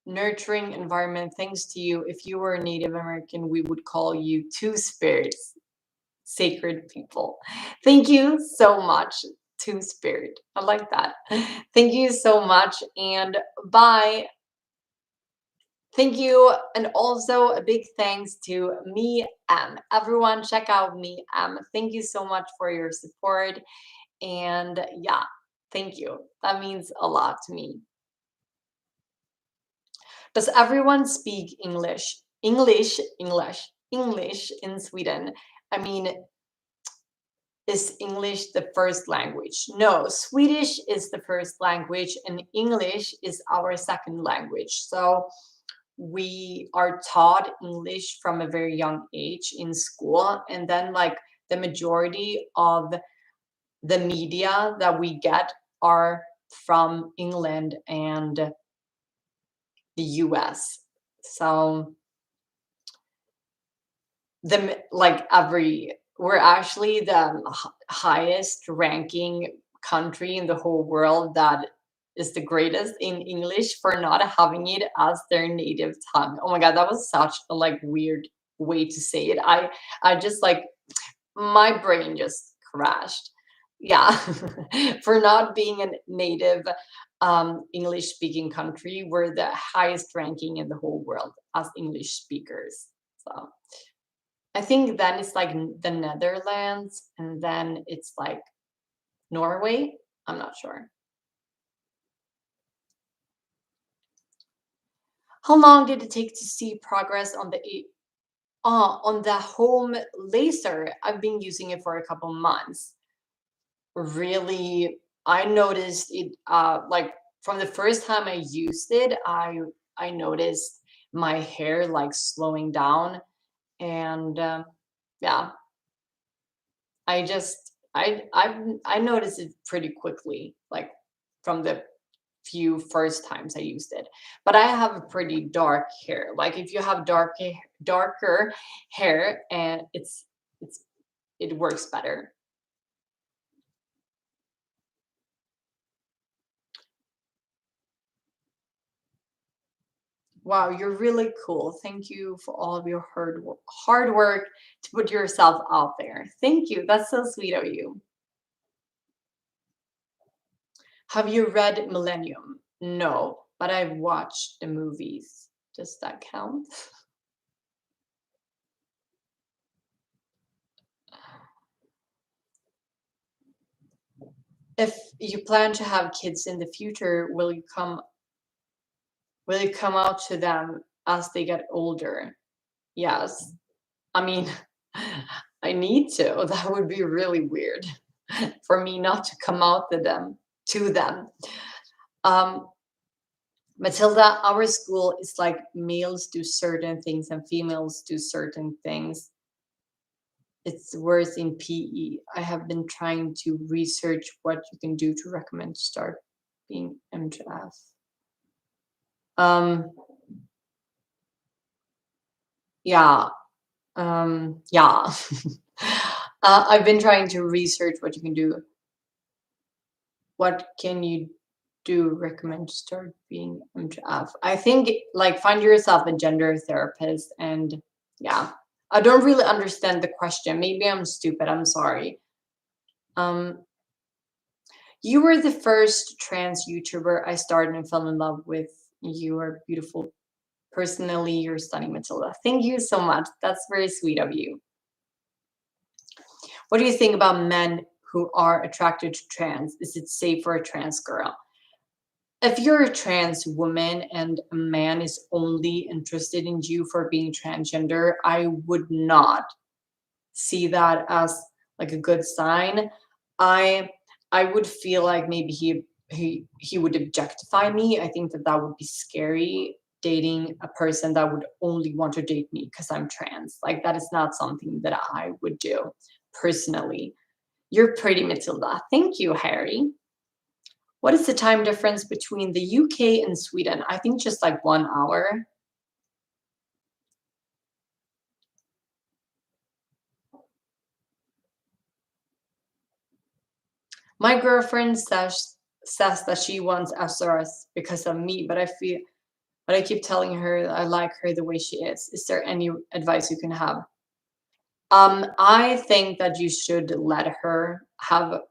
nurturing environment. Thanks to you. If you were a Native American, we would call you two spirits, sacred people. Thank you so much, two spirit. I like that. Thank you so much, and bye. Thank you, and also a big thanks to me M. Everyone, check out me M. Thank you so much for your support, and yeah, thank you. That means a lot to me. Does everyone speak English? English in Sweden? I mean, is English the first language? No, Swedish is the first language, and English is our second language. So we are taught English from a very young age in school, and then like the majority of the media that we get are from England and the US. So we're actually the highest ranking country in the whole world that is the greatest in English for not having it as their native tongue. Oh my god, that was such a weird way to say it. I just my brain just crashed. Yeah. For not being a native English speaking country, we're the highest ranking in the whole world as English speakers. So I think then it's the Netherlands, and then it's Norway. I'm not sure. How long did it take to see progress on the home laser? I've been using it for a couple months. Really, I noticed it from the first time I used it, I noticed my hair slowing down, and yeah, I noticed it pretty quickly, from the few first times I used it. But I have a pretty dark hair. Like if you have darker hair, and it works better. Wow, you're really cool. Thank you for all of your hard work to put yourself out there. Thank you. That's so sweet of you. Have you read Millennium? No, but I've watched the movies. Does that count? If you plan to have kids in the future, will you come out to them as they get older? Yes. I mean, I need to. That would be really weird for me not to come out to them. Um, Matilda, our school is like males do certain things and females do certain things. It's worse in PE. I have been trying to research what you can do to recommend to start being MGF. Um, yeah, yeah. I've been trying to research what you can do. What can you do recommend to start being MGF? I think like find yourself a gender therapist and yeah. I don't really understand the question. Maybe I'm stupid. I'm sorry. Um, you were the first trans YouTuber I started and fell in love with. You are beautiful. Personally, you're stunning, Matilda. Thank you so much. That's very sweet of you. What do you think about men who are attracted to trans? Is it safe for a trans girl? If you're a trans woman and a man is only interested in you for being transgender, I would not see that as like a good sign. I I would feel like maybe he would objectify me. I think that that would be scary dating a person that would only want to date me because I'm trans. Like that is not something that I would do personally. You're pretty, Matilda. Thank you, Harry. What is the time difference between the UK and Sweden? I think just like 1 hour. My girlfriend says that she wants SRS because of me, but I keep telling her that I like her the way she is. Is there any advice you can have? I think that you should let her have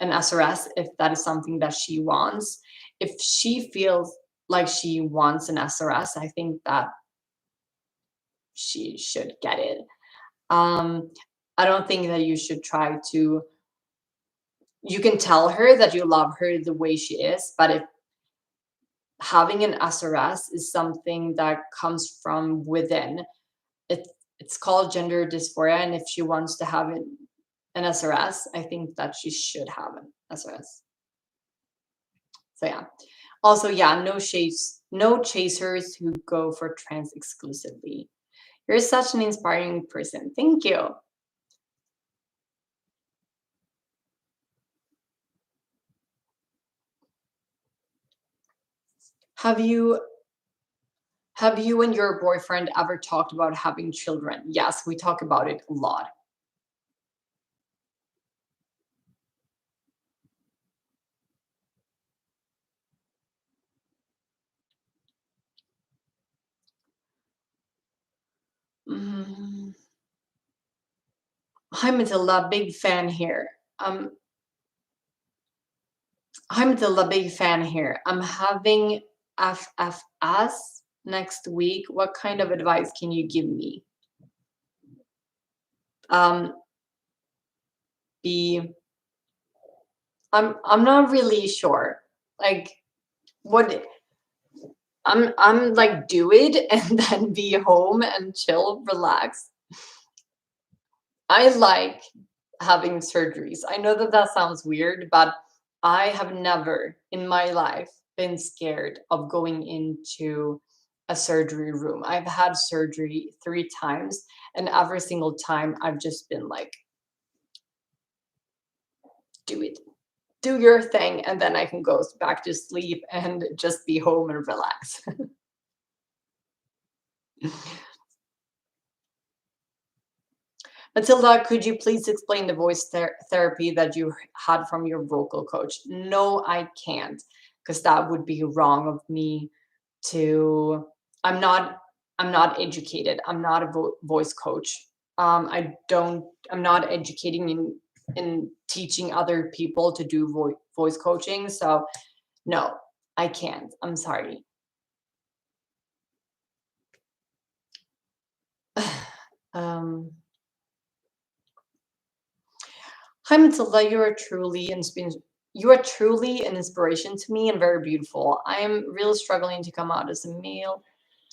an SRS if that is something that she wants. If she feels like she wants an SRS, I think that she should get it. Um, I don't think that you should try to. You can tell her that you love her the way she is, but if having an SRS is something that comes from within, it, it's called gender dysphoria, and if she wants to have an SRS, I think that she should have an SRS. So yeah. Also, yeah, no chasers who go for trans exclusively. You're such an inspiring person. Thank you. Have you have you and your boyfriend ever talked about having children? Yes, we talk about it a lot. Mm. Hi Matilda, big fan here. Um, hi Matilda, big fan here. I'm having FFS next week. What kind of advice can you give me? Um, be I'm not really sure. Like what I'm like do it and then be home and chill, relax. I like having surgeries. I know that that sounds weird, but I have never in my life been scared of going into a surgery room. I've had surgery 3 times, and every single time I've just been like, do it, do your thing, and then I can go back to sleep and just be home and relax. Matilda, could you please explain the voice therapy that you had from your vocal coach? No, I can't, because that would be wrong of me to. I'm not. I'm not educated. I'm not a voice coach. I don't. I'm not educating in teaching other people to do voice coaching. So no, I can't. I'm sorry. um, Hi Matilda, you are truly an inspiration to me and very beautiful. I am really struggling to come out as a male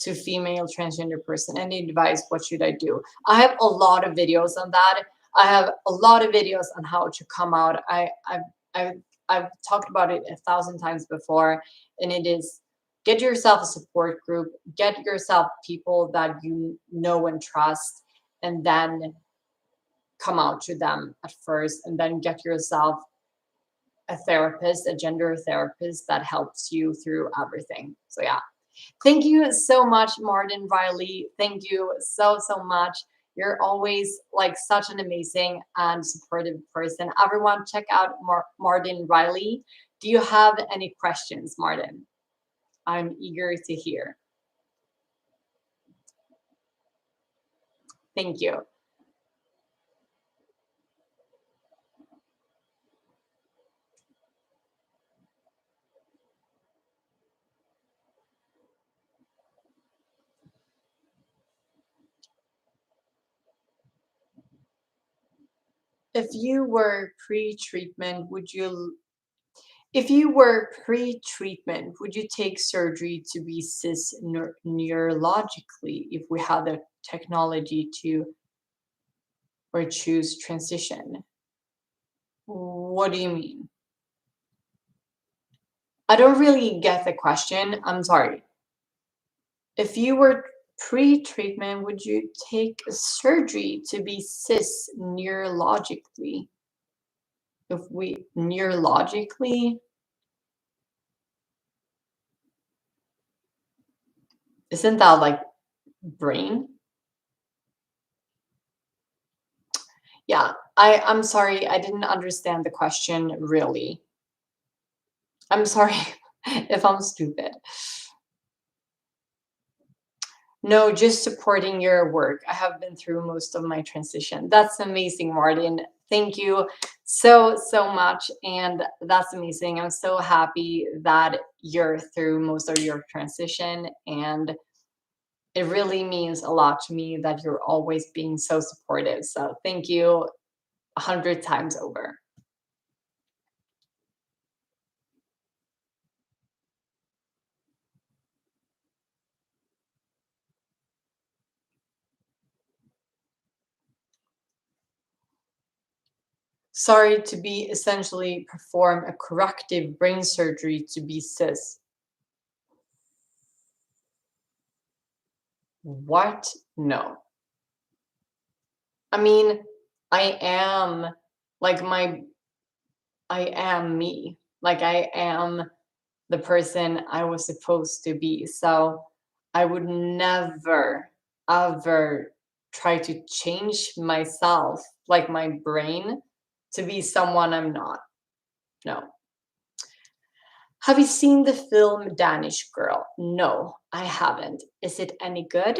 to female transgender person. Any advice? What should I do? I have a lot of videos on that. I have a lot of videos on how to come out. I've talked about it 1,000 times before, and it is get yourself a support group, get yourself people that you know and trust, and then come out to them at first, and then get yourself a therapist, a gender therapist that helps you through everything. So yeah. Thank you so much, Martin Riley. Thank you so much. You're always like such an amazing and supportive person. Everyone, check out Martin Riley. Do you have any questions, Martin? I'm eager to hear. Thank you. If you were pre-treatment, would you take surgery to be cis neurologically if we had the technology to or choose transition? What do you mean? I don't really get the question. I'm sorry. If you were pre-treatment, would you take surgery to be cis neurologically? If we neurologically, isn't that like brain? Yeah, I'm sorry, I didn't understand the question really. I'm sorry if I'm stupid. No, just supporting your work. I have been through most of my transition. That's amazing, Martin. Thank you so much. And that's amazing. I'm so happy that you're through most of your transition. And it really means a lot to me that you're always being so supportive. So thank you 100 times over. Sorry to be essentially perform a corrective brain surgery to be cis. What? No. I mean, I am like I am me. Like I am the person I was supposed to be. So I would never, ever try to change myself, like my brain, to be someone I'm not. No. Have you seen the film Danish Girl? No, I haven't. Is it any good?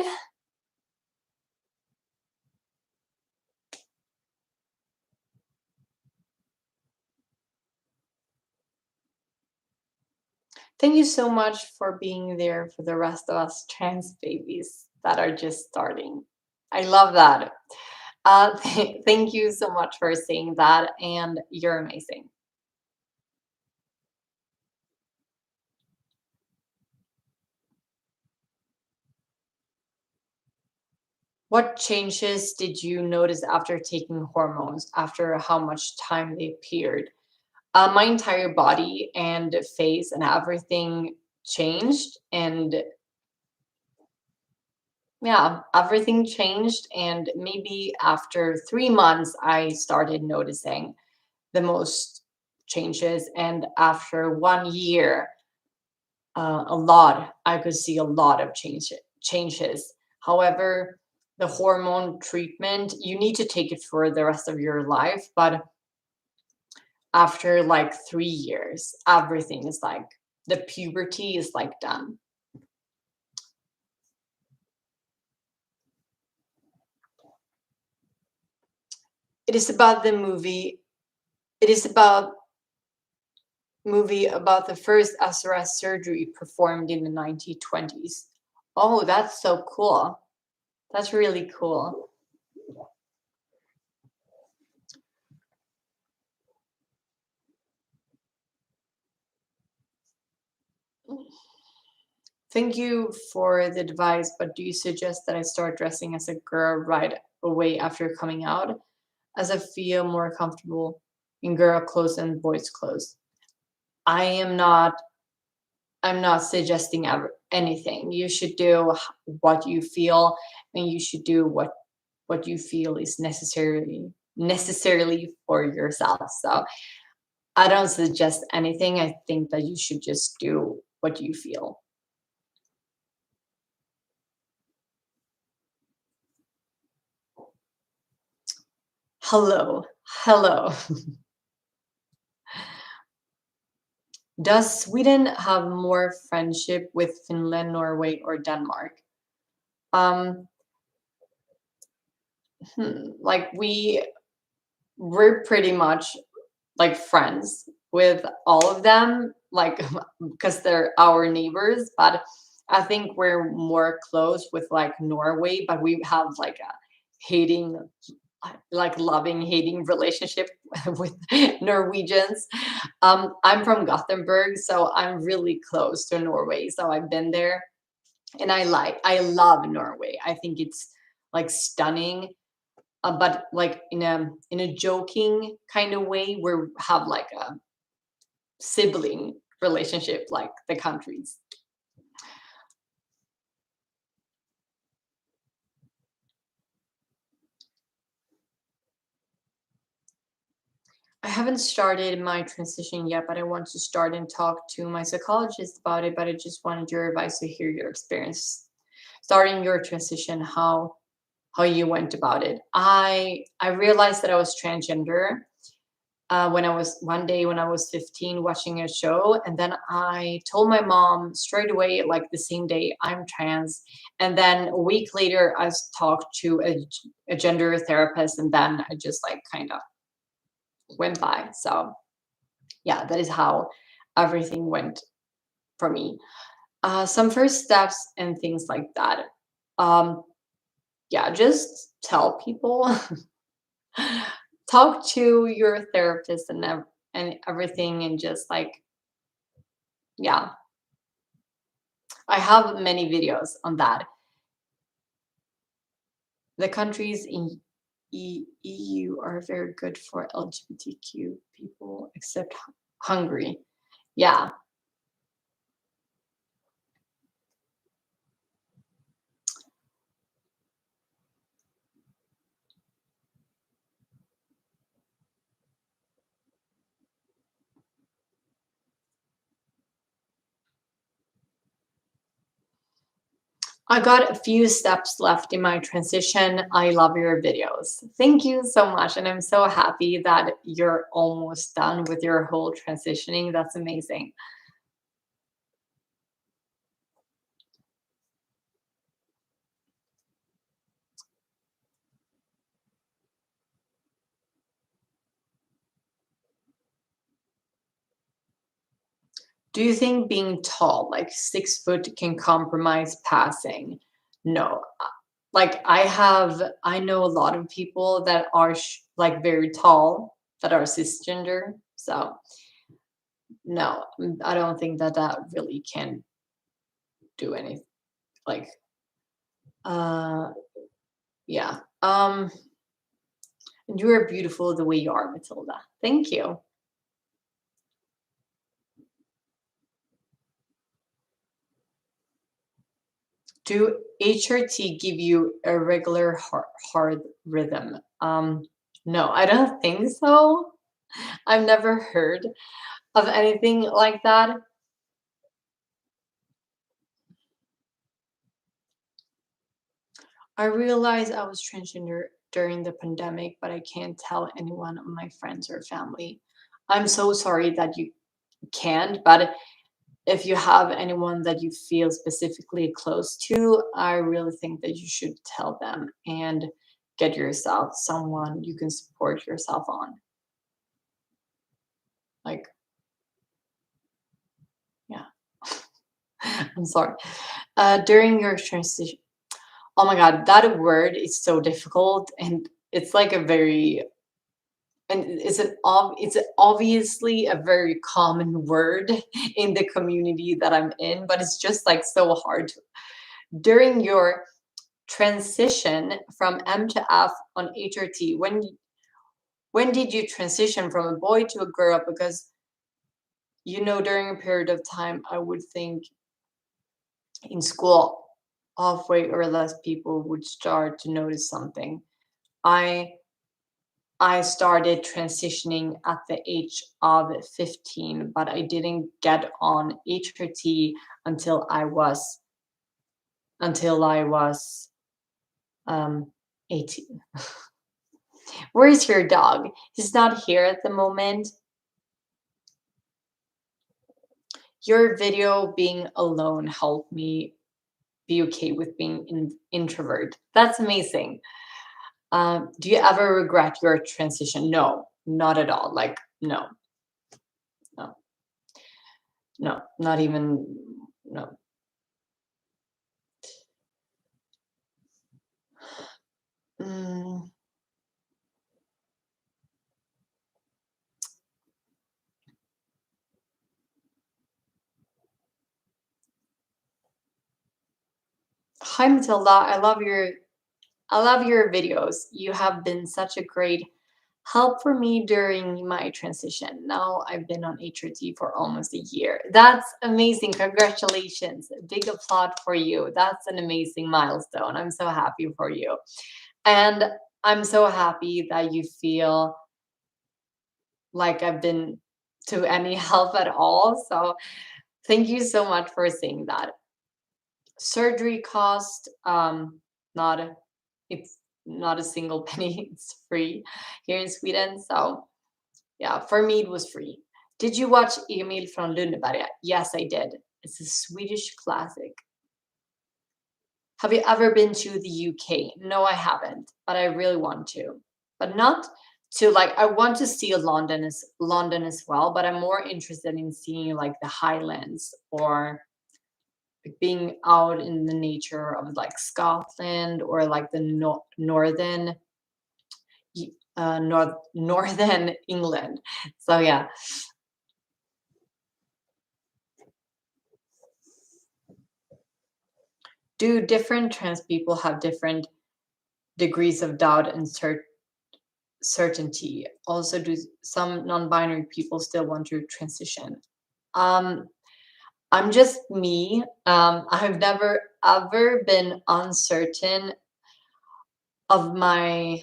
Thank you so much for being there for the rest of us trans babies that are just starting. I love that. Thank you so much for saying that, and you're amazing. What changes did you notice after taking hormones? After how much time they appeared? My entire body and face and everything changed, and yeah, everything changed. And maybe after 3 months, I started noticing the most changes, and after 1 year, I could see a lot of changes. However, the hormone treatment, you need to take it for the rest of your life, but after like 3 years, everything is like the puberty is like done. It is about the movie. It is about movie about the first SRS surgery performed in the 1920s. Oh, that's so cool. That's really cool. Thank you for the advice, but do you suggest that I start dressing as a girl right away after coming out, as I feel more comfortable in girl clothes and boys clothes? I am not I'm not suggesting anything. You should do what you feel, and you should do what you feel is necessarily for yourself. So I don't suggest anything. I think that you should just do what you feel. Hello, hello. Does Sweden have more friendship with Finland, Norway, or Denmark? Um, like we're pretty much like friends with all of them, like because they're our neighbors. But I think we're more close with like Norway, but we have like a hating, like loving hating relationship with Norwegians. I'm from Gothenburg, so I'm really close to Norway. So I've been there, and I love Norway. I think it's like stunning, but like in a joking kind of way, where we have like a sibling relationship, like the countries. I haven't started my transition yet, but I want to start and talk to my psychologist about it. But I just wanted your advice to hear your experience starting your transition, how you went about it. I realized that I was transgender when I was one day when I was 15 watching a show. And then I told my mom straight away, like the same day, I'm trans. And then a week later, talked to a gender therapist, and then I just like kind of went by. So yeah, that is how everything went for me. Some first steps and things like that. Um, yeah, just tell people, talk to your therapist and everything, and just like, yeah, I have many videos on that. The countries in EU are very good for LGBTQ people, except Hungary. Yeah, I got a few steps left in my transition. I love your videos. Thank you so much. And I'm so happy that you're almost done with your whole transitioning. That's amazing. Do you think being tall, like 6 foot, can compromise passing? No. Like I know a lot of people that are like very tall that are cisgender. So no, I don't think that that really can do anything. Like, uh, yeah. You are beautiful the way you are, Matilda. Thank you. Do HRT give you a regular hard rhythm? No, I don't think so. I've never heard of anything like that. I realized I was transgender during the pandemic, but I can't tell anyone of my friends or family. I'm so sorry that you can't, but if you have anyone that you feel specifically close to, I really think that you should tell them and get yourself someone you can support yourself on. Like, yeah, I'm sorry. During your transition, oh my God, that word is so difficult, and it's like a very and it's obviously a very common word in the community that I'm in, but it's just like so hard during your transition from M to F on HRT. When did you transition from a boy to a girl? Because during a period of time, I would think in school, halfway or less people would start to notice something. I I started transitioning at the age of 15, but I didn't get on HRT until I was 18. Where is your dog? He's not here at the moment. Your video being alone helped me be okay with being introvert. That's amazing. Do you ever regret your transition? No, not at all. Like, no, no, no, not even, no. Mm, Hi, Matilda. I love your videos. You have been such a great help for me during my transition. Now I've been on HRT for almost a year. That's amazing. Congratulations. A big applaud for you. That's an amazing milestone. I'm so happy for you. And I'm so happy that you feel like I've been to any help at all. So thank you so much for saying that. Surgery cost, not a, it's not a single penny. It's free here in Sweden. So yeah, for me it was free. Did you watch Emil from Lönneberga? Yes, I did. It's a Swedish classic. Have you ever been to the UK? No, I haven't, but I really want to. But not to, like, I want to see London as well, but I'm more interested in seeing like the Highlands, or like being out in the nature of like Scotland, or like the northern England. So yeah. Do different trans people have different degrees of doubt and certainty? Also, do some non-binary people still want to transition? Um, I'm just me. I've never ever been uncertain of my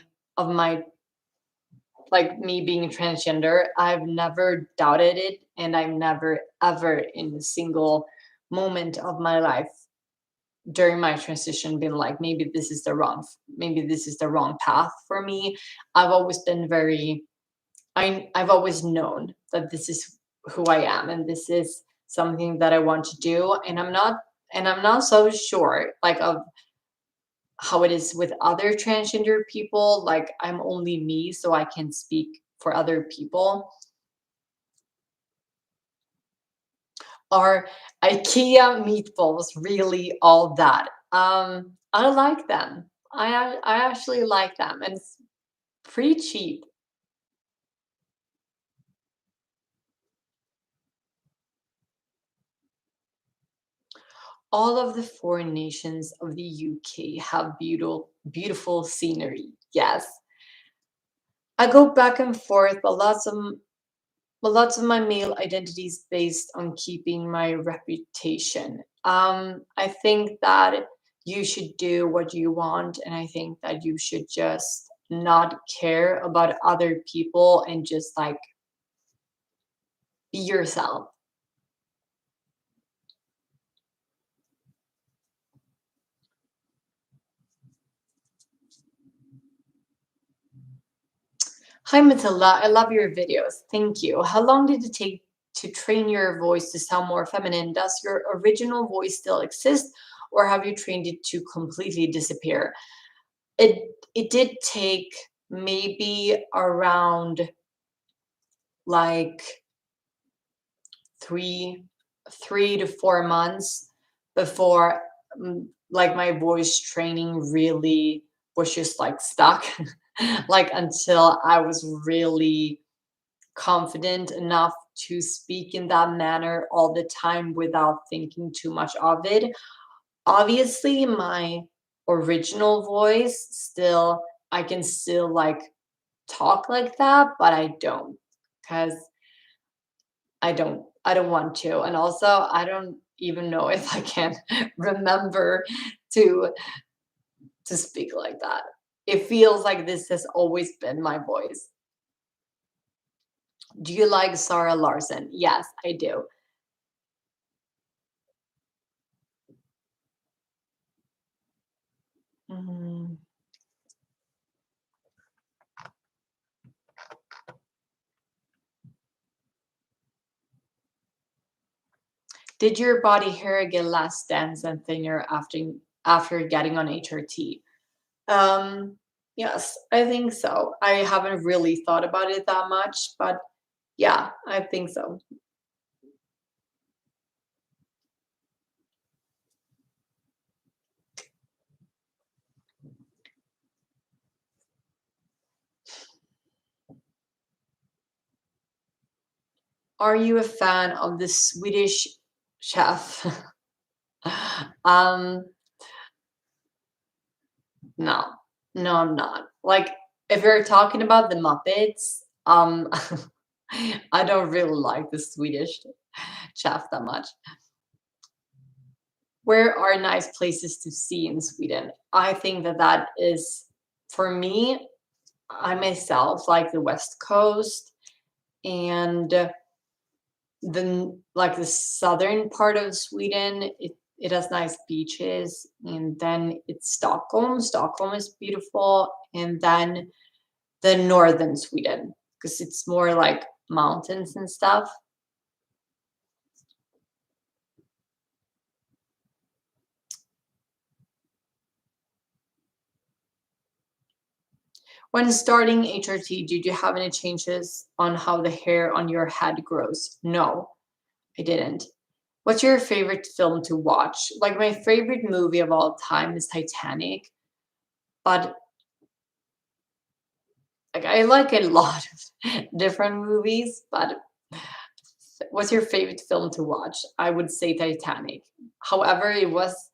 like me being transgender. I've never doubted it, and I've never ever in a single moment of my life during my transition been like, maybe this is the wrong path for me. I've always been very I've always known that this is who I am, and this is something that I want to do, and I'm not so sure like of how it is with other transgender people. Like, I'm only me, so I can speak for other people. Are IKEA meatballs really all that? I like them. I actually like them, and it's pretty cheap. All of the foreign nations of the UK have beautiful scenery. Yes, I go back and forth, but lots of my male identity is based on keeping my reputation. I think that you should do what you want, and I think that you should just not care about other people and just like be yourself. Hi, Matilda. I love your videos. Thank you. How long did it take to train your voice to sound more feminine? Does your original voice still exist, or have you trained it to completely disappear? It did take maybe around like three 3 to 4 months before like my voice training really was just like stuck. Like, until I was really confident enough to speak in that manner all the time without thinking too much of it. Obviously, my original voice still, I can still like talk like that, but I don't, because I don't want to. And also, I don't even know if I can remember to speak like that. It feels like this has always been my voice. Do you like Sarah Larson? Yes, I do. Mm. Did your body hair get less dense and thinner after getting on HRT? Um, yes, I think so. I haven't really thought about it that much, but yeah, I think so. Are you a fan of the Swedish chef? um, no, no, I'm not. Like, if you're talking about the Muppets, I don't really like the Swedish chef that much. Where are nice places to see in Sweden? I think that that is, for me, I myself like the West Coast and like the southern part of Sweden. It has nice beaches, and then it's Stockholm. Stockholm is beautiful, and then the northern Sweden because it's more like mountains and stuff. When starting HRT, did you have any changes on how the hair on your head grows? No, I didn't. What's your favorite film to watch? Like my favorite movie of all time is Titanic, but like I like a lot of different movies, but what's your favorite film to watch? I would say Titanic. However, it was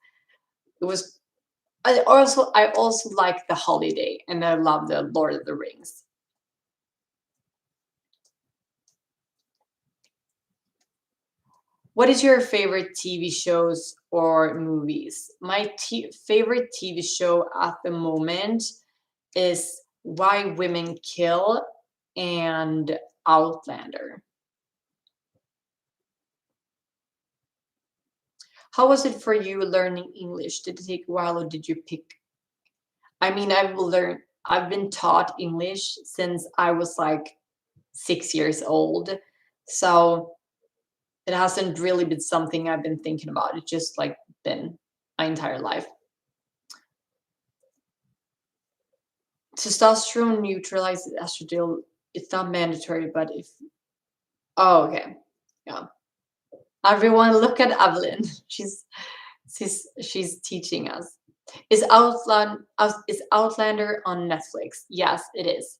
I also like The Holiday and I love the Lord of the Rings. What is your favorite TV shows or movies? My favorite TV show at the moment is Why Women Kill and Outlander. How was it for you learning English? Did it take a while or did you pick? I mean, I've been taught English since I was like 6 years old. So it hasn't really been something I've been thinking about. It's just like been my entire life. Testosterone neutralizes estrogen. It's not mandatory, but if oh okay. Yeah. Everyone look at Evelyn. She's teaching us. Is Outlander on Netflix? Yes, it is.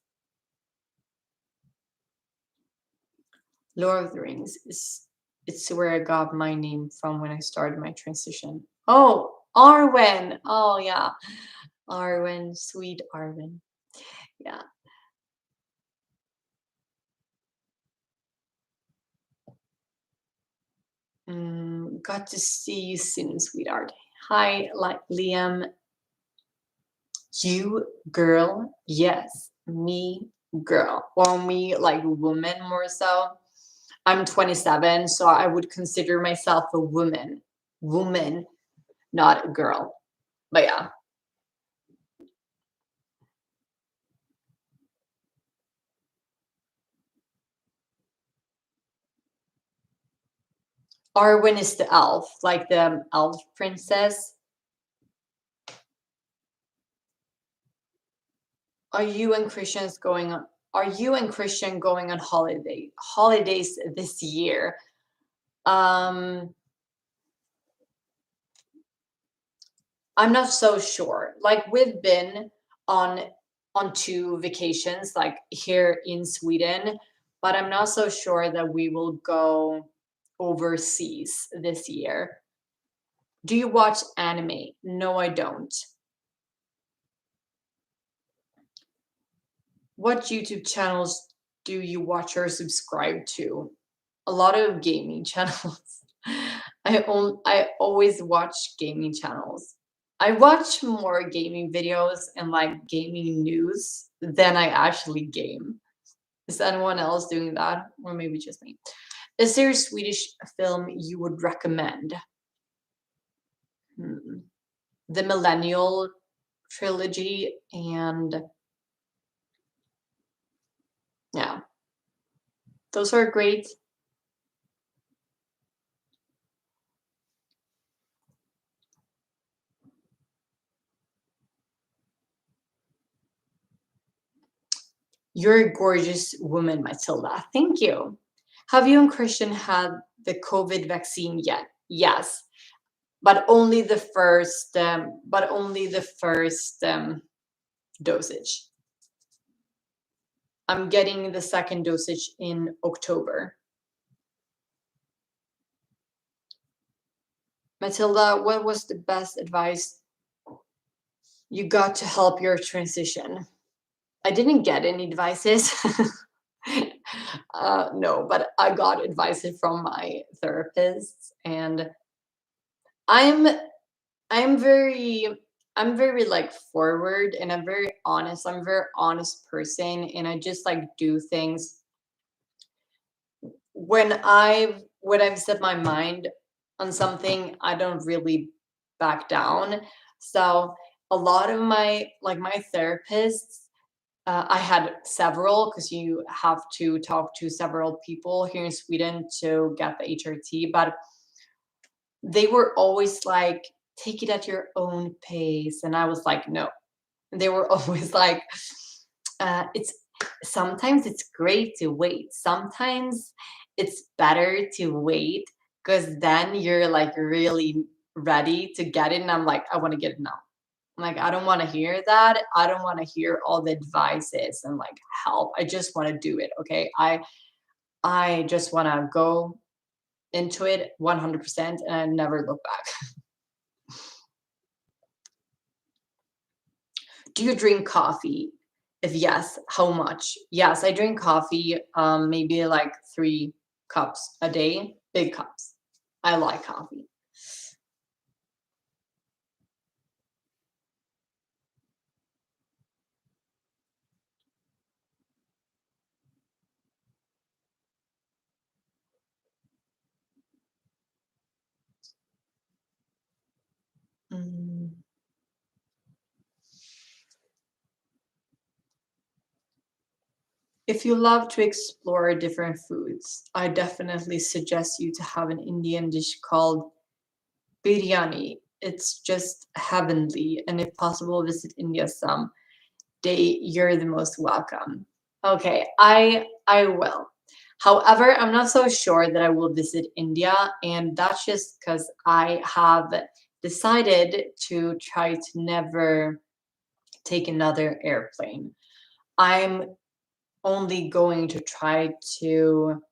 Lord of the Rings is it's where I got my name from when I started my transition. Oh, Arwen. Oh yeah. Arwen, sweet Arwen. Yeah. Got to see you soon, sweetheart. Hi, like Liam. You girl, yes, me girl, or me like woman more so. I'm 27, so I would consider myself a woman, not a girl. But yeah, Arwen is the elf, like the elf princess. Are you and Christians going on? Are you and Christian going on holidays this year? Um, I'm not so sure. Like we've been on two vacations, like here in Sweden, but I'm not so sure that we will go overseas this year. Do you watch anime? No, I don't. What YouTube channels do you watch or subscribe to? a lot of gaming channels. I always watch gaming channels. I watch more gaming videos and like gaming news than I actually game. Is anyone else doing that? Or maybe just me? Is there a Swedish film you would recommend? Hmm. The Millennial Trilogy and yeah, those are great. You're a gorgeous woman, Matilda. Thank you. Have you and Christian had the COVID vaccine yet? Yes, but only the first. Dosage. I'm getting the second dosage in October. Matilda, what was the best advice you got to help your transition? I didn't get any advices. No, but I got advice from my therapist, and I'm I'm very like forward, and I'm very honest. I'm a very honest person, and I just like do things when I've set my mind on something. I don't really back down. So a lot of my therapists, I had several because you have to talk to several people here in Sweden to get the HRT, but they were always like, take it at your own pace. And I was like, no. They were always like, it's sometimes it's great to wait. Sometimes it's better to wait because then you're like really ready to get it. And I'm like, I want to get it now. I'm like, I don't want to hear that. I don't want to hear all the advices and like help. I just want to do it. Okay. I just want to go into it 100% and I never look back. Do you drink coffee? If yes, how much? Yes, I drink coffee, maybe like 3 cups a day, big cups. I like coffee. Mm. If you love to explore different foods, I definitely suggest you to have an Indian dish called biryani. It's just heavenly, and if possible, visit India some day. You're the most welcome. Okay, I will. However, I'm not so sure that I will visit India, and that's just because I have decided to try to never take another airplane. I'm only going to try to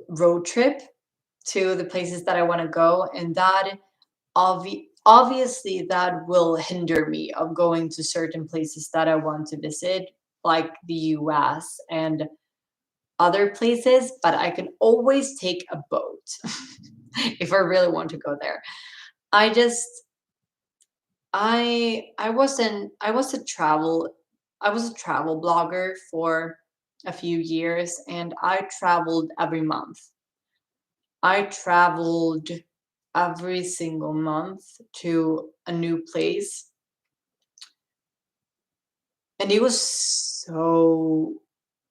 road trip to the places that I want to go, and that obviously that will hinder me of going to certain places that I want to visit, like the US and other places, but I can always take a boat if I really want to go there. I just I was a travel blogger for a few years, and I traveled every month. I traveled every single month to a new place, and it was so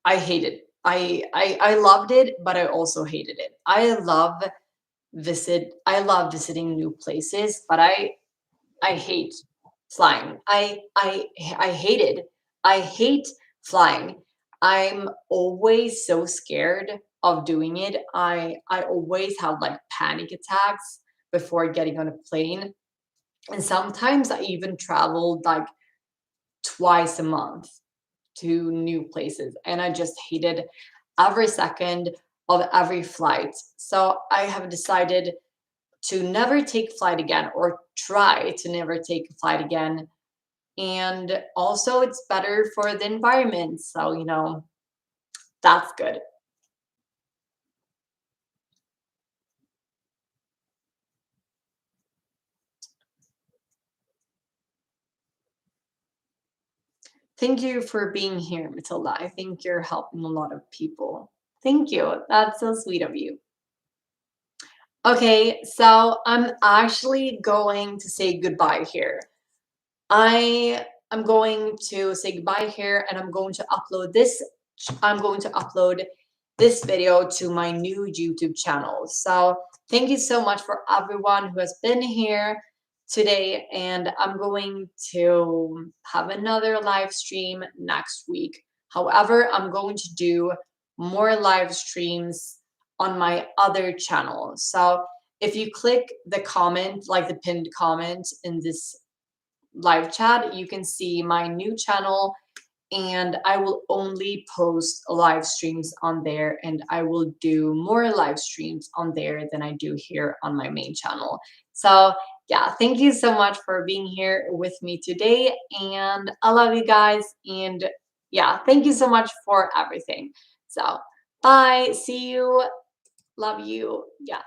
I hated. I loved it, but I also hated it. I love visiting new places, but I hate flying. I hated. I hate flying. I'm always so scared of doing it. I always have like panic attacks before getting on a plane. And sometimes I even traveled like twice a month to new places, and I just hated every second of every flight. So I have decided to never take flight again, or try to never take a flight again. And also it's better for the environment. So, that's good. Thank you for being here, Matilda. I think you're helping a lot of people. Thank you. That's so sweet of you. Okay, so I'm actually going to say goodbye here. I am going to say goodbye here, and I'm going to upload this. I'm going to upload this video to my new YouTube channel. So thank you so much for everyone who has been here today, and I'm going to have another live stream next week. However, I'm going to do more live streams on my other channel. So if you click the comment, like the pinned comment in this live chat, you can see my new channel, and I will only post live streams on there, and I will do more live streams on there than I do here on my main channel. So yeah, thank you so much for being here with me today, and I love you guys, and yeah, thank you so much for everything. So bye, see you, love you, yeah.